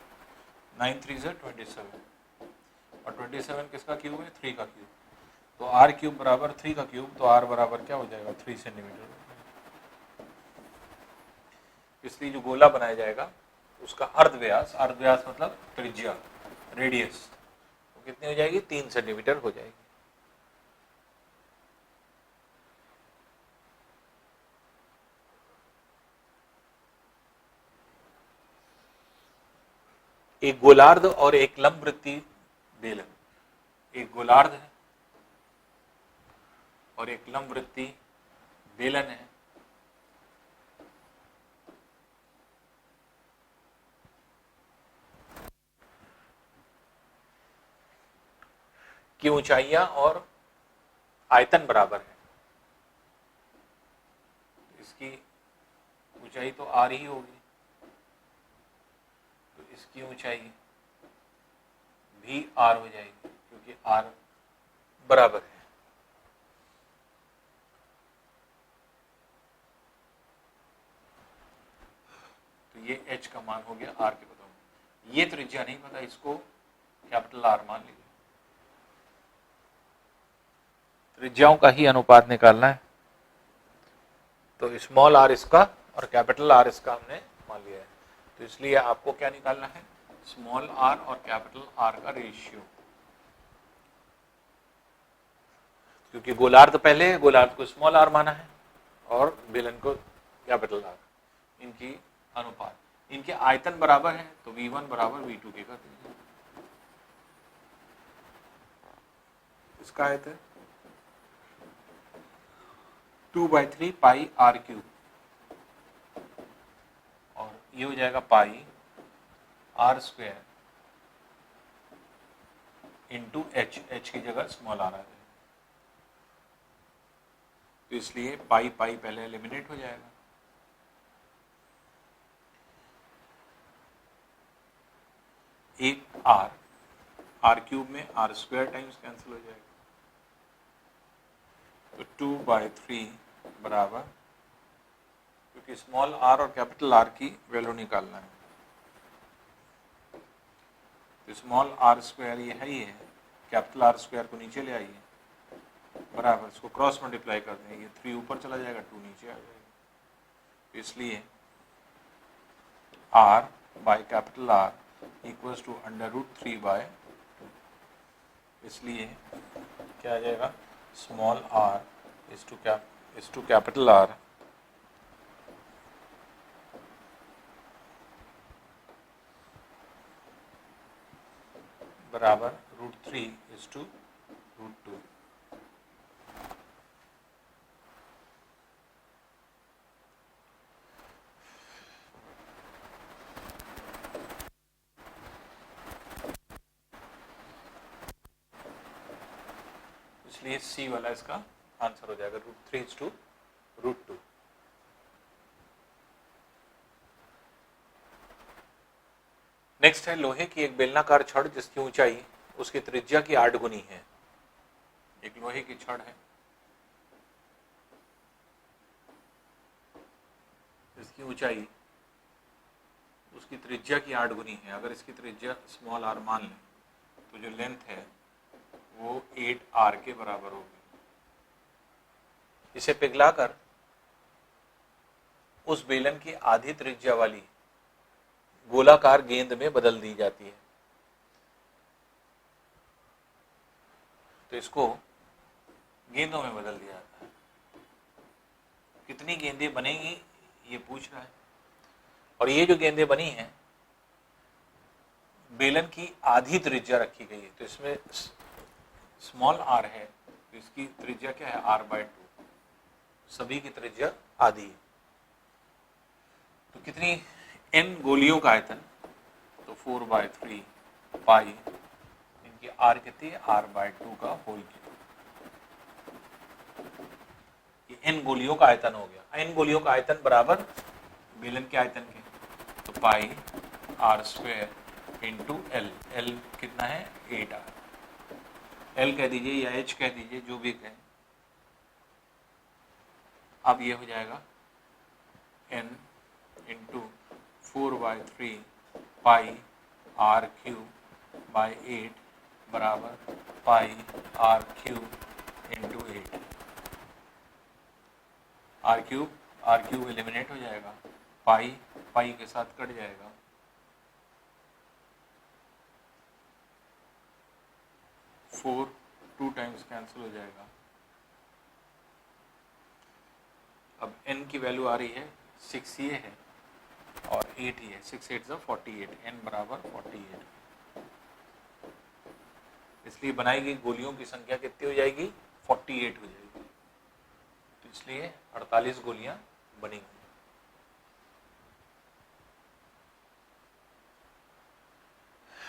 9 3 ज़ा 27, और 27 किसका क्यूब है? 3 का क्यूब। तो आर क्यूब बराबर 3 का क्यूब, तो आर बराबर क्या हो जाएगा? 3 सेंटीमीटर। इसलिए जो गोला बनाया जाएगा उसका अर्धव्यास, अर्धव्यास मतलब त्रिज्या, रेडियस, तो कितनी हो जाएगी? 3 सेंटीमीटर हो जाएगी। एक गोलार्ध और एक लंबवृत्तीय बेलन, एक गोलार्ध है और एक लंबवृत्तीय बेलन है, की ऊंचाइयां और आयतन बराबर है। इसकी ऊंचाई तो आर ही होगी, तो इसकी ऊंचाई भी आर हो जाएगी, क्योंकि आर बराबर है। तो ये h का मान हो गया, आर के पता हो। ये त्रिज्या नहीं पता, इसको कैपिटल आर मान लीजिए। त्रिज्याओं का ही अनुपात निकालना है, तो स्मॉल आर इसका और कैपिटल आर इसका हमने मान लिया है। तो इसलिए आपको क्या निकालना है? स्मॉल आर और कैपिटल आर का रेशियो, क्योंकि गोलार्ध पहले है, गोलार्ध को स्मॉल आर माना है और बेलन को कैपिटल आर, इनकी अनुपात, इनके आयतन बराबर है, तो V1 बराबर V2 के कर दीजिए। इसका आयतन 2/3 पाई आर क्यूब, और ये हो जाएगा pi R square into H, H की जगह स्मॉल आर आ जाएगा, तो इसलिए पाई पाई पहले एलिमिनेट हो जाएगा। एक आर, आर क्यूब में आर स्क्वायर टाइम्स कैंसिल हो जाएगा, तो 2/3 बराबर, क्योंकि स्मॉल आर और कैपिटल आर की वैल्यू निकालना है, तो स्मॉल आर स्क्वायर ये है ही है, कैपिटल आर स्क्वायर को नीचे ले आइए, बराबर इसको क्रॉस मल्टीप्लाई कर दें, ये 3 ऊपर चला जाएगा, 2 नीचे आ जाएगा, तो इसलिए R by capital R equals to √3/2, इसलिए क्या आ जाएगा? Small R is to capital R बराबर √3 इज टू √2। इसलिए सी वाला इसका आंसर हो जाएगा, √3 इज टू √2। नेक्स्ट है लोहे की एक बेलनाकार छड़ जिसकी ऊंचाई उसकी त्रिज्या की 8 गुनी है। एक लोहे की छड़ है जिसकी ऊंचाई उसकी त्रिज्या की 8 गुनी है। अगर इसकी त्रिज्या स्मॉल आर मान लें तो जो लेंथ है वो 8r के बराबर होगी। इसे पिघलाकर उस बेलन की आधी त्रिज्या वाली गोलाकार गेंद में बदल दी जाती है। तो इसको गेंदों में बदल दिया जाता है। कितनी गेंदें बनेंगी ये पूछ रहा है, और ये जो गेंदें बनी हैं बेलन की आधी त्रिज्या रखी गई है। तो इसमें स्मॉल आर है तो इसकी त्रिज्या क्या है? r/2। सभी की त्रिज्या आधी है। तो कितनी n गोलियों का आयतन? तो 4/3 पाई क्योंकि आर कितनी है, r/2 का होल क्यूब। ये n गोलियों का आयतन हो गया। n गोलियों का आयतन बराबर बेलन के आयतन के, तो पाई r² इंटू एल। एल कितना है, 8r। एल कह दीजिए या h कह दीजिए, जो भी कहें। अब ये हो जाएगा n into 4/3 pi r³ by 8 बराबर पाई r³ इंटू 8। r³ एलिमिनेट हो जाएगा, पाई के साथ कट जाएगा। फोर 2 टाइम्स कैंसिल हो जाएगा। अब n की वैल्यू आ रही है 6 ये है और 8 ही है, 6 8 48, n बराबर 48। इसलिए बनाई गई गोलियों की संख्या कितनी हो जाएगी, 48 हो जाएगी। तो इसलिए 48 गोलियां बनी हुई।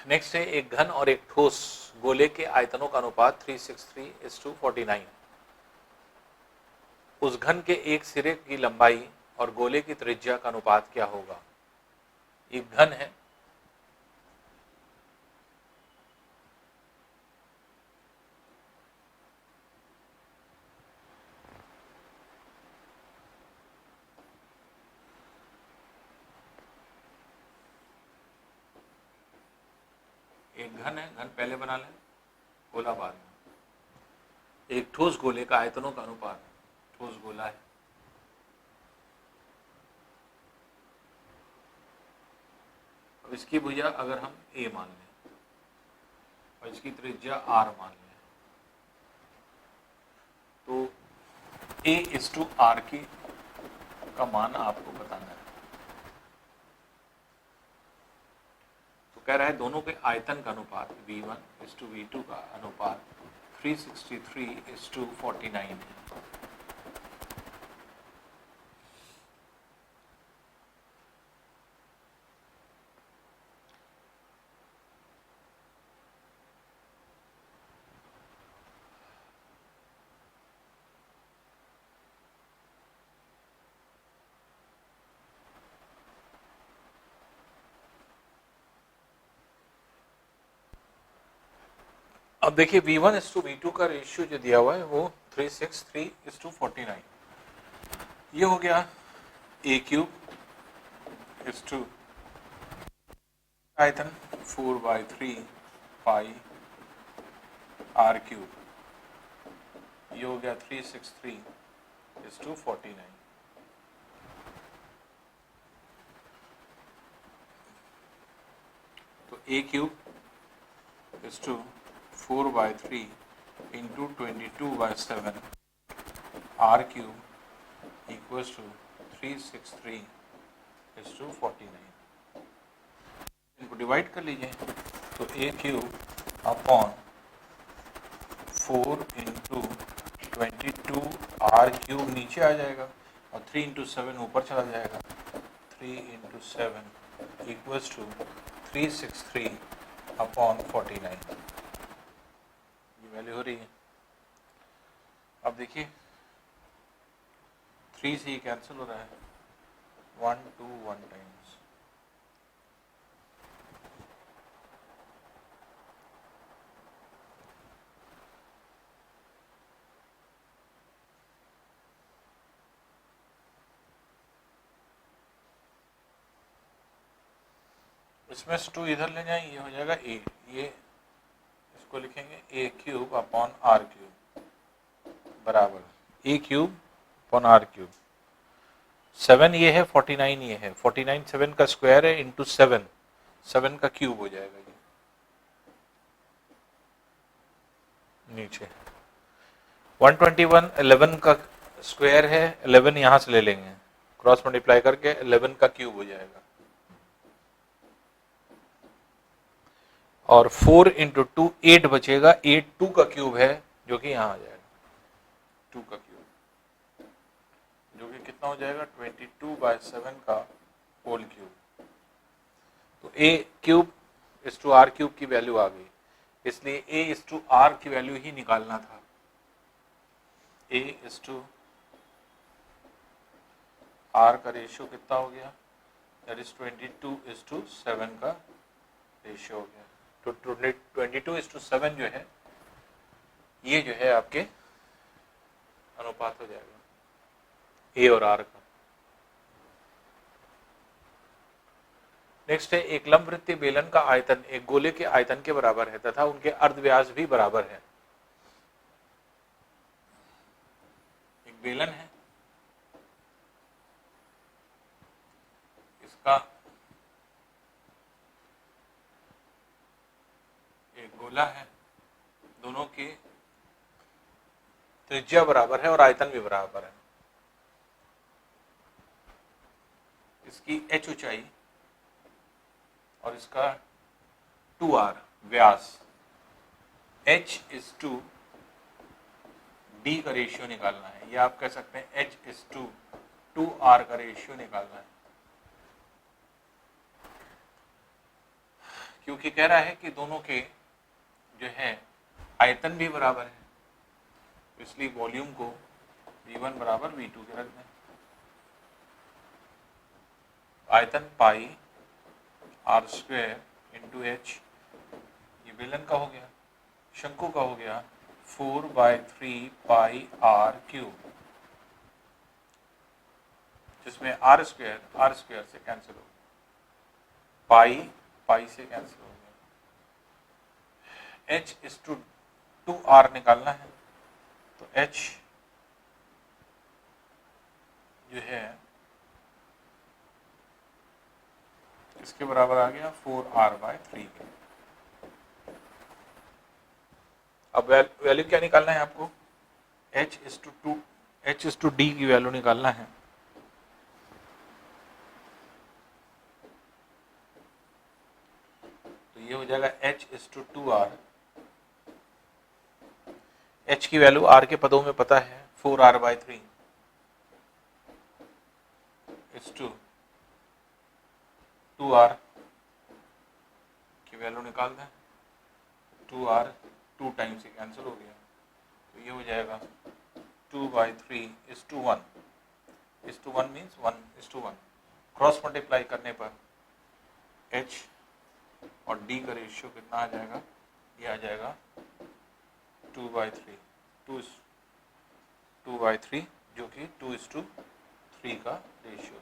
नेक्स्ट है एक घन और एक ठोस गोले के आयतनों का अनुपात 363:49। उस घन के एक सिरे की लंबाई और गोले की त्रिज्या का अनुपात क्या होगा। एक घन है, एक घन है, घन पहले बना लें, गोला बाद में। एक ठोस गोले का आयतनों का अनुपात, ठोस गोला है, अब इसकी भुजा अगर हम a मान लें और इसकी त्रिज्या r मान लें, तो a/r की का मान आपको बताना है। तो कह रहा है दोनों के आयतन का अनुपात v1:v2 का अनुपात 363:49 है। अब देखिए v1:v2 का रेशियो जो दिया हुआ है वो 363:49। ये हो गया a³ आयतन 4/3 पाई r³। ये हो गया 363:49। तो a³ 4/3 into 22/7 r³ equals to 363:49। इनको डिवाइड कर लीजिए, तो a³ अपॉन 4 इंटू 22 r³ नीचे आ जाएगा और 3 इंटू 7 ऊपर चला जाएगा। 3 इंटू 7 इक्वल्स टू 363/49। वैल्यू हो रही है। अब देखिए 3 से ही कैंसिल हो रहा है, 1 2 1 टाइम्स। इसमें से 2 इधर ले जाएं, ये हो जाएगा a। ये इसको लिखेंगे a³ अपॉन r³ बराबर a³ अपॉन r³। 7 ये है, 49 ये है, 49 7 का स्क्वायर है इंटू 7 7 का क्यूब हो जाएगा। ये नीचे 121 11 का स्क्वायर है, 11 यहां से ले लेंगे, क्रॉस मल्टीप्लाई करके 11 का क्यूब हो जाएगा। और 4 इंटू 2 8 बचेगा, 8 2 का क्यूब है जो कि यहाँ आ जाएगा 2 का क्यूब, जो कि कितना हो जाएगा 22/7 का होल क्यूब। तो a³ इस टू r³ की वैल्यू आ गई। इसलिए A/R की वैल्यू ही निकालना था। A/R का रेशियो कितना हो गया, दैट इज 22:7 का रेशियो हो गया। तो 22:7 जो है ये जो है आपके अनुपात हो जाएगा A और R का। नेक्स्ट है, एक लंबवृत्तीय बेलन का आयतन एक गोले के आयतन के बराबर है तथा उनके अर्धव्यास भी बराबर है। एक बेलन है, इसका एक गोला है, दोनों की त्रिज्या बराबर है और आयतन भी बराबर है। इसकी h ऊंचाई और इसका 2r व्यास, H/D का रेशियो निकालना है, या आप कह सकते हैं H/2r का रेशियो निकालना है। क्योंकि कह रहा है कि दोनों के जो है आयतन भी बराबर है, इसलिए वॉल्यूम को V1 बराबर V2 के रख दें। आयतन पाई r² इंटू h, ये बेलन का हो गया, शंकु का हो गया 4/3 पाई r³, जिसमें r² से कैंसिल हो गया, पाई से कैंसिल हो गया। H/2r निकालना है, तो h जो है इसके बराबर आ गया 4r/3 के। अब वैल्यू क्या निकालना है आपको, H/D की वैल्यू निकालना है। तो ये हो जाएगा H/2r, h की वैल्यू r के पदों में पता है 4r/3 2r की वैल्यू निकाल दें, 2r 2 टाइम से कैंसिल हो गया, तो ये हो जाएगा 2/3:1, 1 मीन्स 1:1। क्रॉस मल्टीप्लाई करने पर h और d का रेशियो कितना आ जाएगा, ये आ जाएगा 2/3 जो कि 2:3 का रेशियो है।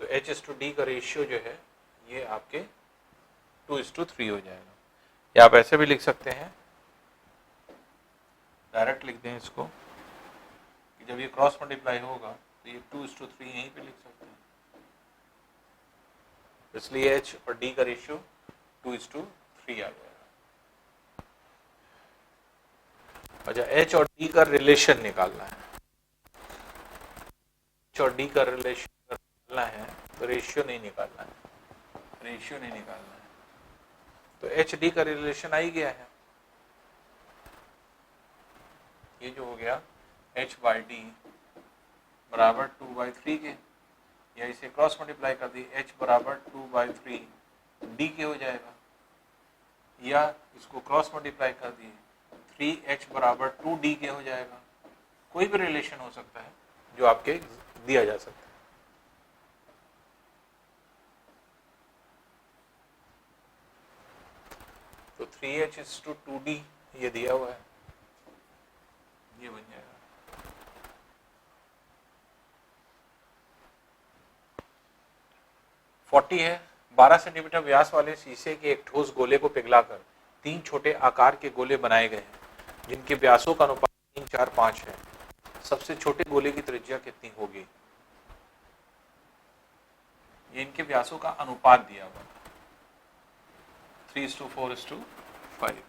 तो H/D का रेशियो जो है ये आपके 2:3 हो जाएगा, या आप ऐसे भी लिख सकते हैं, डायरेक्ट लिख दें इसको कि जब ये क्रॉस मल्टीप्लाई होगा तो ये 2:3 यहीं पे लिख सकते हैं, इसलिए H और D का रेशियो 2:3 आ जाएगा। अच्छा, H और D का रिलेशन निकालना है, H और D का रिलेशन निकालना है, तो रेशियो नहीं निकालना है, तो H/D का रिलेशन आ ही गया है, ये जो हो गया H/D बराबर 2/3 के, या इसे क्रॉस मल्टीप्लाई कर दी H बराबर 2/3 D के हो जाएगा, या इसको क्रॉस मल्टीप्लाई कर दिए 3H बराबर 2D के हो जाएगा। कोई भी रिलेशन हो सकता है जो आपके दिया जा सकता है। तो 3H/2D ये दिया हुआ है, ये बन जाएगा। है 12 सेंटीमीटर व्यास वाले शीशे के एक ठोस गोले को पिघलाकर 3 छोटे आकार के गोले बनाए गए हैं, जिनके व्यासों का अनुपात 3, 4, 5 है। सबसे छोटे गोले की त्रिज्या कितनी होगी? ये इनके व्यासों का अनुपात दिया हुआ, 3:4:5।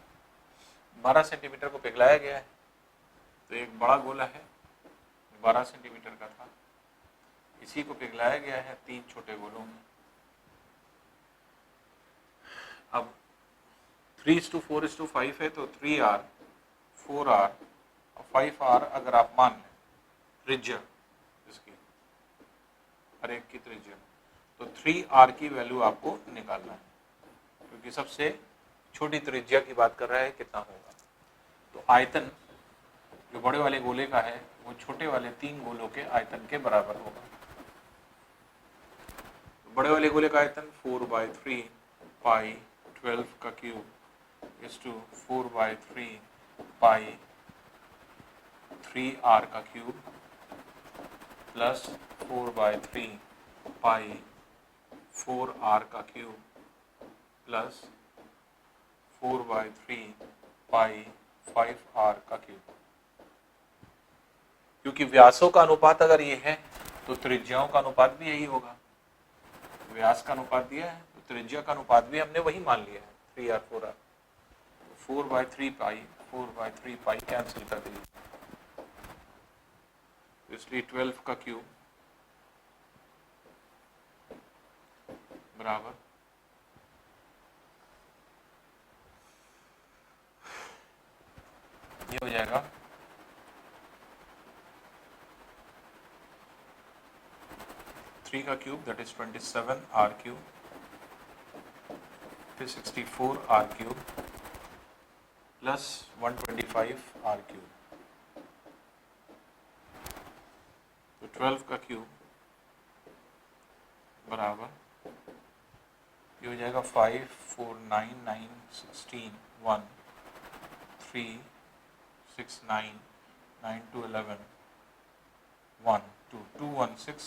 12 सेंटीमीटर को पिघलाया गया है, तो एक बड़ा गोला है 12 सेंटीमीटर का था, इसी को पिघलाया गया है 3 छोटे गोलों में। अब 3:4:5 है, तो 3r, 4r और 5r अगर आप मान लें त्रिज्या इसकी, हर एक की त्रिज्या, तो 3r की वैल्यू आपको निकालना है। क्योंकि सबसे छोटी त्रिज्या की बात कर रहा है, कितना होगा। तो आयतन जो बड़े वाले गोले का है वो छोटे वाले 3 गोलों के आयतन के बराबर होगा। तो बड़े वाले गोले का आयतन 4/3 पाई 12 का cube is to 4/3 pi 3r का क्यूब प्लस 4/3 पाई 4r का क्यूब प्लस 4/3 पाई 5r का क्यूब। क्योंकि व्यासों का अनुपात अगर ये है तो त्रिज्याओं का अनुपात भी यही होगा। व्यास का अनुपात दिया है तो त्रिज्या का अनुपात भी हमने वही मान लिया है, 3r 4r। 4/3 पाई कैंसिल कर दीजिए, इसलिए 12 का क्यूब बराबर ये हो जाएगा 3 का cube that is 27r cube, फिर 64r cube plus 125r cube. तो 12 का क्यूब बराबर ये हो जाएगा 5 4 9 9 16 1 3 6 9 9 2 11 1 2 216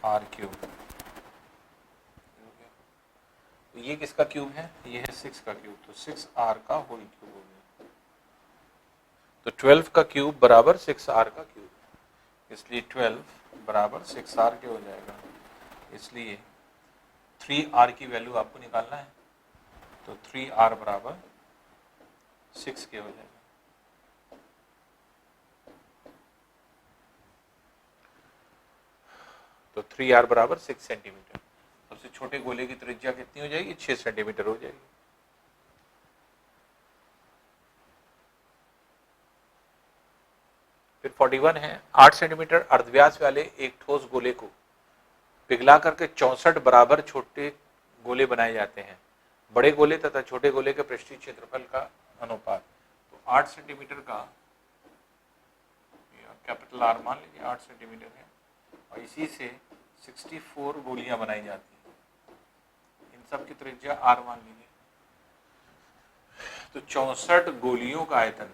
r क्यूब। तो ये किसका क्यूब है? ये है 6 का क्यूब, तो 6r का होल क्यूब हो गया। तो 12 का क्यूब बराबर 6r का क्यूब, इसलिए 12 बराबर 6r के हो जाएगा। इसलिए 3r की वैल्यू आपको निकालना है, तो 3r बराबर 6 के हो जाएगा। तो 3r बराबर 6 सेंटीमीटर। सबसे छोटे गोले की त्रिज्या कितनी हो जाएगी? 6 सेंटीमीटर हो जाएगी। फिर 41 है, 8 सेंटीमीटर अर्धव्यास वाले एक ठोस गोले को पिघला करके 64 बराबर छोटे गोले बनाए जाते हैं। बड़े गोले तथा छोटे गोले के पृष्ठीय क्षेत्रफल का अनुपात। तो 8 सेंटीमीटर का कैपिटल R मान लीजिए 8 सेंटीमीटर है, और इसी से 64 गोलियां बनाई जाती हैं। इन सब की त्रिज्या R मान लीजिए। तो 64 गोलियों का आयतन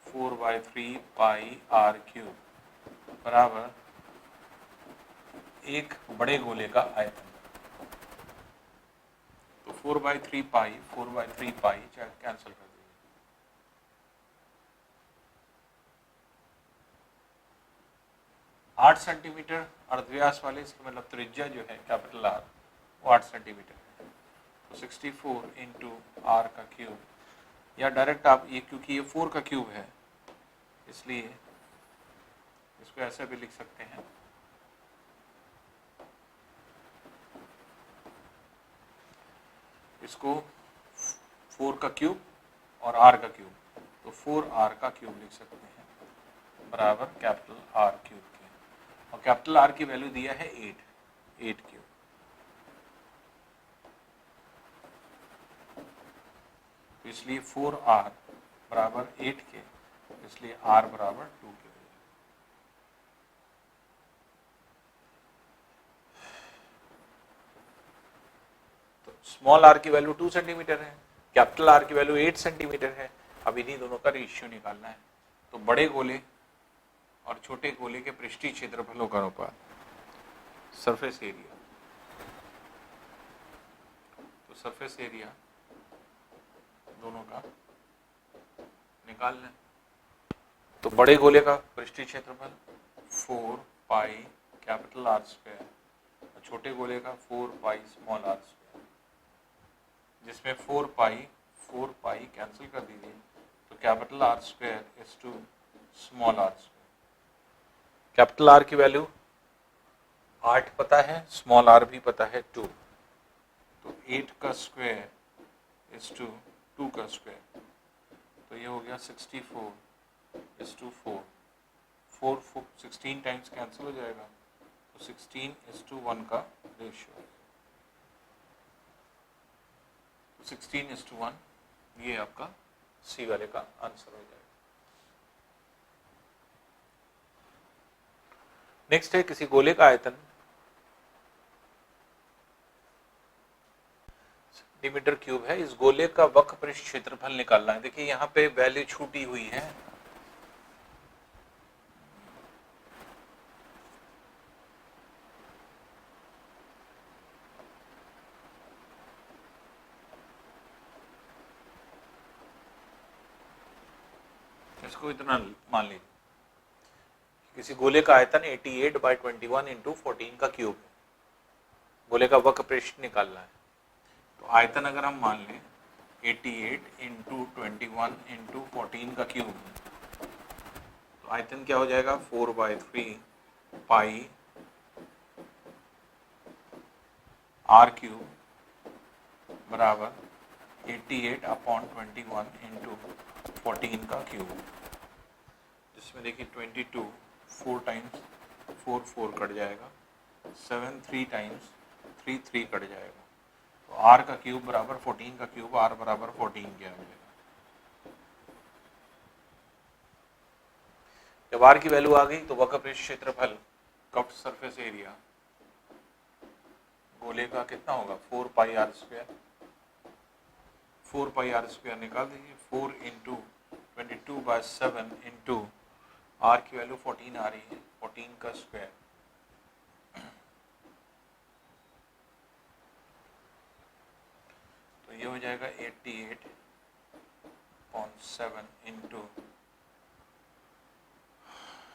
4/3 पाई r क्यूब बराबर एक बड़े गोले का आयतन। तो 4/3 पाई कैंसिल कर दीजिए। 8 सेंटीमीटर अर्धव्यास वाले, इसका मतलब त्रिज्या जो है कैपिटल R वो 8 सेंटीमीटर है। तो 64 इंटू R का क्यूब, या डायरेक्ट आप ये, क्योंकि ये 4 का क्यूब है इसलिए इसको ऐसे भी लिख सकते हैं, इसको 4 का क्यूब और R का क्यूब, तो 4R का क्यूब लिख सकते हैं बराबर कैपिटल R क्यूब के। और कैपिटल R की वैल्यू दिया है 8 क्यूब। तो इसलिए 4R बराबर 8 के, इसलिए R बराबर 2 के। तो स्मॉल r की वैल्यू 2 सेंटीमीटर है, कैपिटल R की वैल्यू 8 सेंटीमीटर है। अब इन्हीं दोनों का रेशियो निकालना है। तो बड़े गोले और छोटे गोले के पृष्ठीय क्षेत्रफलों का अनुपात, सरफेस एरिया। तो सरफेस एरिया दोनों का निकाल लें। तो बड़े गोले का पृष्ठीय क्षेत्रफल 4 पाई कैपिटल R स्क्वायर और छोटे गोले का 4 पाई स्मॉल r स्क्वायर, जिसमें 4 पाई कैंसिल कर दीजिए। तो capital R square is to small r square. Capital R की वैल्यू 8 पता है, स्मॉल r भी पता है 2। तो 8 का स्क्वायर इज टू 2 का स्क्वायर, तो ये हो गया 64 इज टू 4 16 टाइम्स कैंसिल हो जाएगा। तो 16 इज टू 1 का रेशियो। 16:1, ये आपका सी वाले का आंसर हो जाएगा। नेक्स्ट है किसी गोले का आयतन सेंटीमीटर क्यूब है, इस गोले का वक्र पृष्ठ क्षेत्रफल निकालना है। देखिए यहाँ पे वैल्यू छूटी हुई है, इसको इतना मान लीजिए किसी गोले का आयतन 88/21 × 14 का क्यूब है, गोले का वक्र पृष्ठ निकालना है। तो आयतन अगर हम मान लें 88 × 21 × 14 का क्यूब, तो आयतन क्या हो जाएगा 4/3 पाई r क्यूब बराबर 88/21 × 14 का क्यूब, जिसमें देखिए 22 4 टाइम्स 4 4 कट जाएगा, 7 3 टाइम्स 3 3 कट जाएगा, तो r का क्यूब बराबर 14 का क्यूब, r बराबर 14 क्या हो जाएगा। जब r की वैल्यू आ गई तो वक्र पृष्ठ क्षेत्रफल कफ्ड सरफेस एरिया गोले का कितना होगा 4πr², 4πr² निकाल दीजिए, 4 × 22/7 इंटू r की वैल्यू 14 आ रही है, 14 का स्क्वायर, तो ये हो जाएगा 88.7 इंटू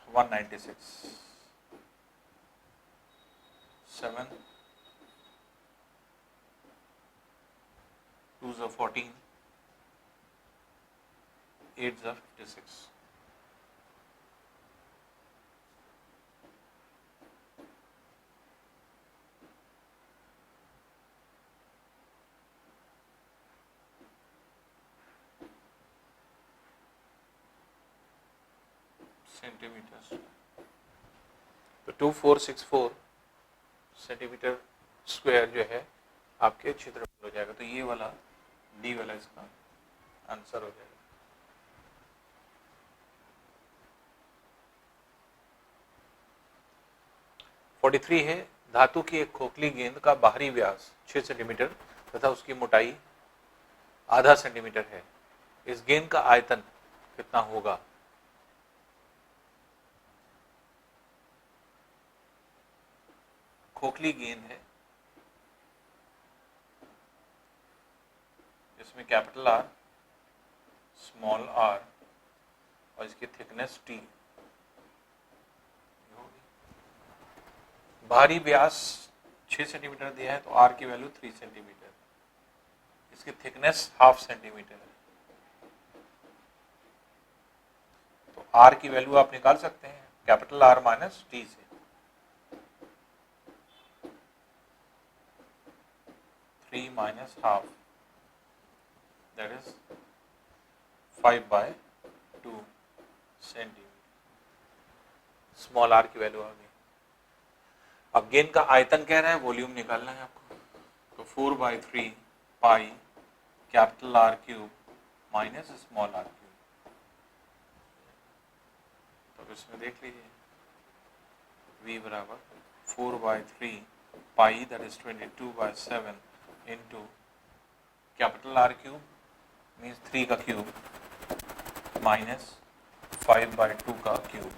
196, 7 2 * 14, 8 * 56, सेंटीमीटर। तो 2464 सेंटीमीटर स्क्वायर जो है आपके क्षेत्रफल हो जाएगा। तो ये वाला डी वाला इसका आंसर हो जाएगा। फोर्टी थ्री है, धातु की एक खोखली गेंद का बाहरी व्यास 6 सेंटीमीटर तथा उसकी मोटाई आधा सेंटीमीटर है, इस गेंद का आयतन कितना होगा। खोखली गेंद है, इसमें कैपिटल R, स्मॉल r और इसकी थिकनेस t, बाहरी व्यास 6 सेंटीमीटर दिया है तो r की वैल्यू 3 सेंटीमीटर, इसकी थिकनेस हाफ सेंटीमीटर है। तो r की वैल्यू आप निकाल सकते हैं कैपिटल R माइनस t से। 3 minus half, that is 5/2 centimetre, small r की वैल्यू आ गई। अब गेंद का आयतन कह रहा है, वॉल्यूम निकालना है आपको, तो 4/3 pi capital R cube minus small r cube. तो इसमें देख लीजिए v बराबर 4/3 pi that is 22/7 into capital R cube means 3 का क्यूब माइनस 5/2 का क्यूब।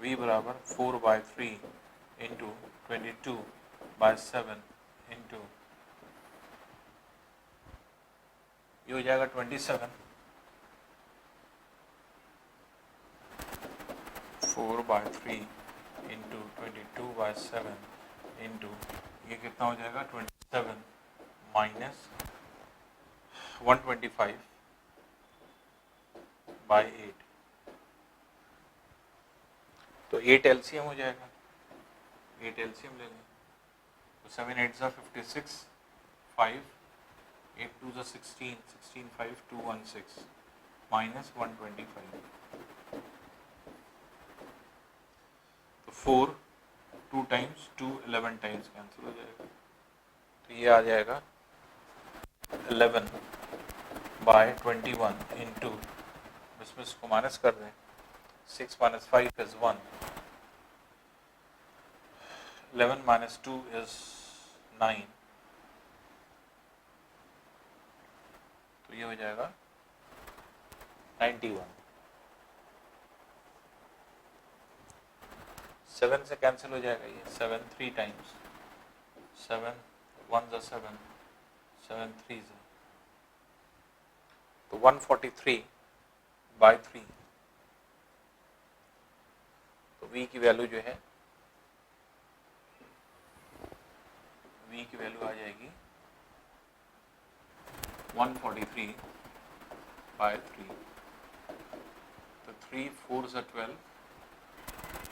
v बराबर 4/3 इंटू 22/7 इंटू ये हो जाएगा 27, 4/3 इंटू 22/7 इंटू ये कितना हो जाएगा 27 माइनस 125/8, तो 8 एलसीएम हो जाएगा, 8 एलसीएम ले लें तो 7 8 * 56, 5 8 2 * 16, 16 5 216 माइनस 125, तो 4 2 टाइम्स 2 11 टाइम्स कैंसिल हो जाएगा, तो ये आ जाएगा 11 बाय 21 इंटू, इसमें इसको माइनस कर दें, 6 minus 5 is 1, 11 minus 2 is 9, तो ये हो जाएगा 91। 7 से कैंसिल हो जाएगा ये, 7 3 टाइम्स, 7 1 ज़ा 7, 7 3 ज़ा, तो 143 बाय 3, तो v की वैल्यू जो है, v की वैल्यू आ जाएगी 143 बाय 3, तो 3 4 ज़ा 12,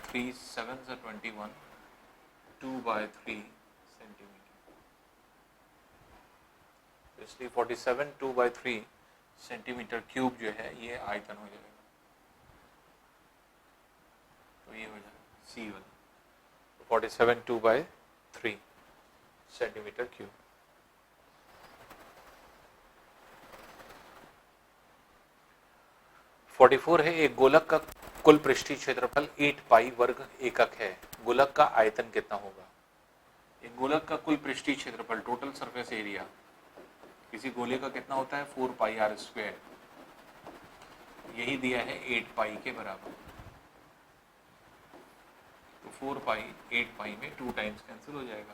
3 7 ज़ा 21, 2 बाय 3 सेंटीमीटर, इसलिए 47 2 बाय 3 सेंटीमीटर क्यूब जो है ये आयतन हो जाएगा, तो ये हो जाएगा C1, 47 2 बाय 3 सेंटीमीटर क्यूब। 44 है, एक गोलक का कुल पृष्ठीय क्षेत्रफल 8 पाई वर्ग एकक है, गोलक का आयतन कितना होगा। एक गोलक का कुल पृष्ठीय क्षेत्रफल, टोटल सरफेस एरिया किसी गोले का कितना होता है 4 पाई आर स्क्वायर, यही दिया है 8 पाई के बराबर, तो 4 पाई 8 पाई में 2 टाइम्स कैंसिल हो जाएगा,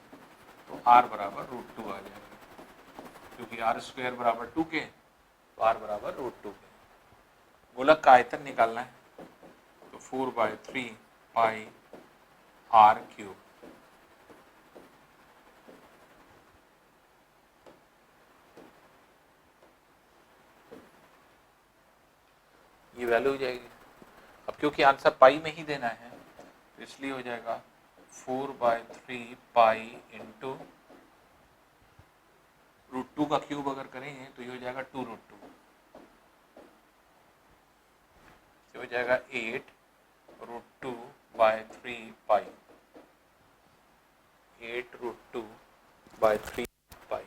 तो r बराबर √2 आ जाएगा, क्योंकि आर स्क्वायर बराबर 2 के, तो r बराबर √2 के। गोलक का आयतन निकालना है, तो 4/3 पाई r क्यूब, ये वैल्यू हो जाएगी। अब क्योंकि आंसर पाई में ही देना है, तो इसलिए हो जाएगा 4/3 पाई इंटू √2 का क्यूब अगर करेंगे तो ये हो जाएगा 2√2, ये हो जाएगा 8√2/3 पाई, 8√2/3 पाई,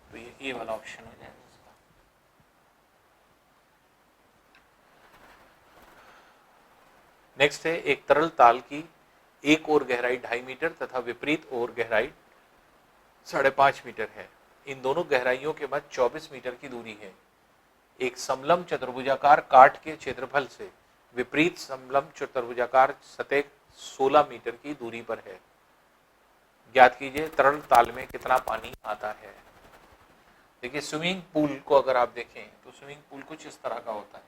तो ये वाला ऑप्शन हो जाएगा इसका। नेक्स्ट है, एक तरल ताल की एक ओर गहराई 2.5 मीटर तथा विपरीत ओर गहराई 5.5 मीटर है, इन दोनों गहराइयों के मध्य 24 मीटर की दूरी है। एक समलंब चतुर्भुजाकार काट के क्षेत्रफल से विपरीत समलंब चतुर्भुजाकार सतह 16 मीटर की दूरी पर है, ज्ञात कीजिए तरल ताल में कितना पानी आता है। देखिए स्विमिंग पूल को अगर आप देखें तो स्विमिंग पूल कुछ इस तरह का होता है,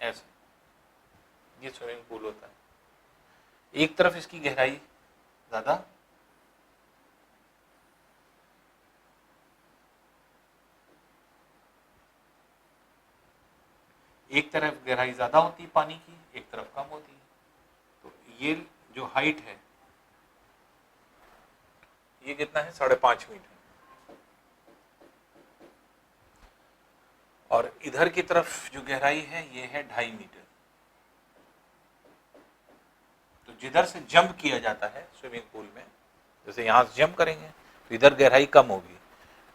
ऐसे ये स्विमिंग पूल होता है, एक तरफ इसकी गहराई ज्यादा, एक तरफ गहराई ज्यादा होती है पानी की, एक तरफ कम होती है, तो ये जो हाइट है ये कितना है 5.5 मीटर, और इधर की तरफ जो गहराई है ये है 2.5 मीटर। तो जिधर से जंप किया जाता है स्विमिंग पूल में, जैसे यहाँ से जंप करेंगे तो इधर गहराई कम होगी,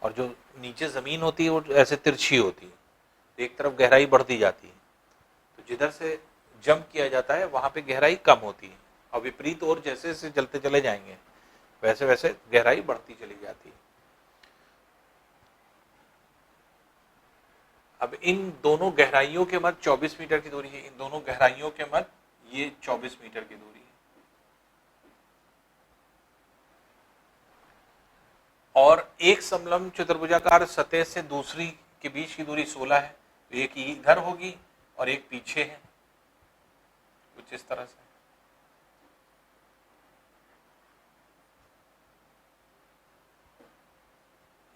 और जो नीचे जमीन होती है वो ऐसे तिरछी होती है, तो एक तरफ गहराई बढ़ती जाती है, तो जिधर से जंप किया जाता है वहां पे गहराई कम होती है, और विपरीत और जैसे जैसे चलते चले जाएंगे वैसे वैसे गहराई बढ़ती चली जाती है। अब इन दोनों गहराइयों के मध्य 24 मीटर की दूरी है, इन दोनों गहराइयों के मध्य ये 24 मीटर की दूरी है, और एक समलंब चतुर्भुजाकार सतह से दूसरी के बीच की दूरी 16 है, तो एक इधर होगी और एक पीछे है, कुछ इस तरह से।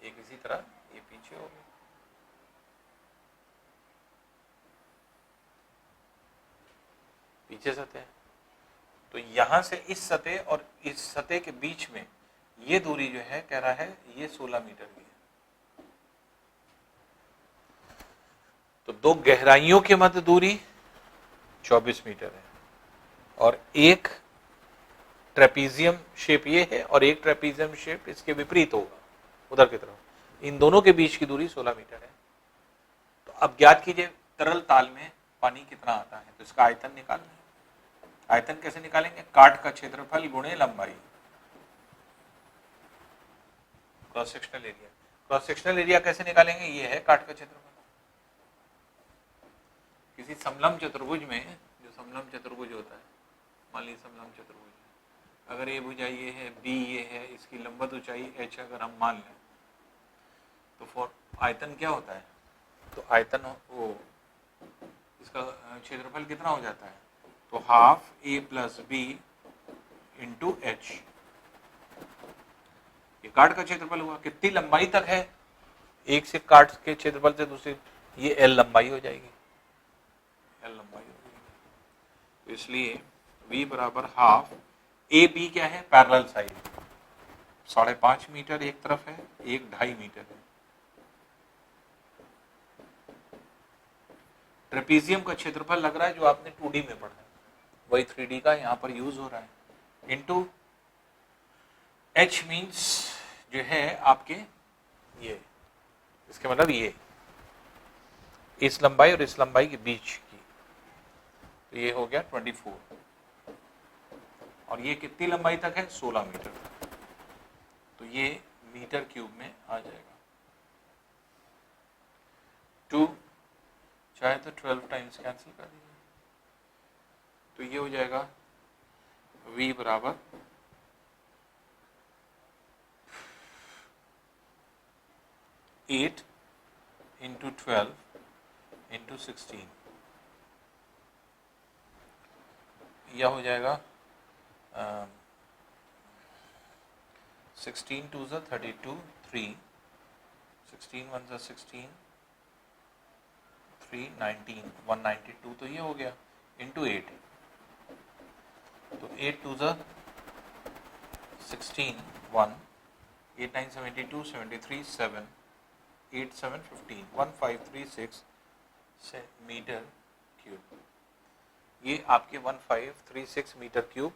एक इसी तरह ये पीछे होगी, पीछे सतह, तो यहां से इस सतह और इस सतह के बीच में ये दूरी जो है कह रहा है ये 16 मीटर की है। तो दो गहराइयों के मध्य दूरी 24 मीटर है और एक ट्रेपीजियम शेप ये है और एक ट्रेपीजियम शेप इसके विपरीत होगा उधर की तरफ। इन दोनों के बीच की दूरी 16 मीटर है। तो अब ज्ञात कीजिए तरल ताल में पानी कितना आता है। तो इसका आयतन निकालना है। आयतन कैसे निकालेंगे? काट का क्षेत्रफल गुणे लंबाई, cross sectional area. Cross sectional area कैसे निकालेंगे? ये है काट का क्षेत्रफल। किसी समलंब चतुर्भुज में, जो समलंब चतुर्भुज होता है, मान लीजिए समलंब चतुर्भुज है, अगर ये भुजा ये है, बी ये है, इसकी लंबवत ऊंचाई h अगर हम मान लें, तो फॉर आयतन क्या होता है? तो आयतन वो इसका क्षेत्रफल कितना हो जाता है? तो half a plus B into H. ये काट का क्षेत्रफल हुआ। कितनी लंबाई तक है? एक से काट के क्षेत्रफल से दूसरी, ये l लंबाई हो जाएगी, l लंबाई हो जाएगी। तो इसलिए v बराबर हाफ ए बी क्या है? पैरेलल साइड, 5.5 मीटर एक तरफ है, एक 2.5 मीटर है। ट्रेपीजियम का क्षेत्रफल लग रहा है जो आपने 2D में पढ़ा है, वही 3D का यहाँ पर यूज हो रहा है। इनटू h मीन्स जो है आपके ये, इसके मतलब ये इस लंबाई और इस लंबाई के बीच की, तो ये हो गया 24। और ये कितनी लंबाई तक है? 16 मीटर तक। तो ये मीटर क्यूब में आ जाएगा। 2 चाहे तो 12 टाइम्स कैंसिल कर दीजिए, तो ये हो जाएगा v बराबर 8 इंटू 12 इंटू 16, यह हो जाएगा 16 2 ज़ा 32, 3 16 1 ज़ा 16, 3 19 192, तो ये हो गया इंटू 8। तो 8 2 ज़ा 16 1, 8 9 72 73 7, 8 7 15 1536 मीटर क्यूब। ये आपके 1536 मीटर क्यूब,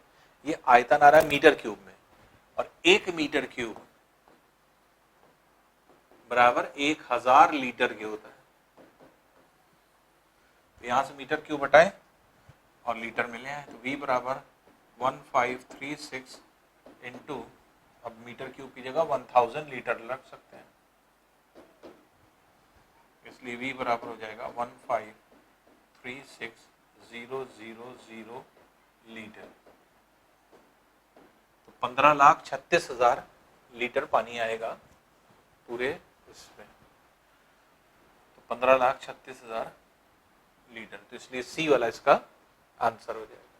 ये आयतन आ रहा है मीटर क्यूब में। और 1 मीटर क्यूब बराबर 1000 लीटर के होता है। तो यहां से मीटर क्यूब हटाए और लीटर मिले हैं, तो v बराबर 1536 इंटू, अब मीटर क्यूब की जगह 1000 लीटर रख सकते हैं, इसलिए v बराबर हो जाएगा 1536,000 लीटर। तो 15,36,000 लीटर पानी आएगा पूरे इसमें, तो 15,36,000 लीटर। तो इसलिए सी वाला इसका आंसर हो जाएगा।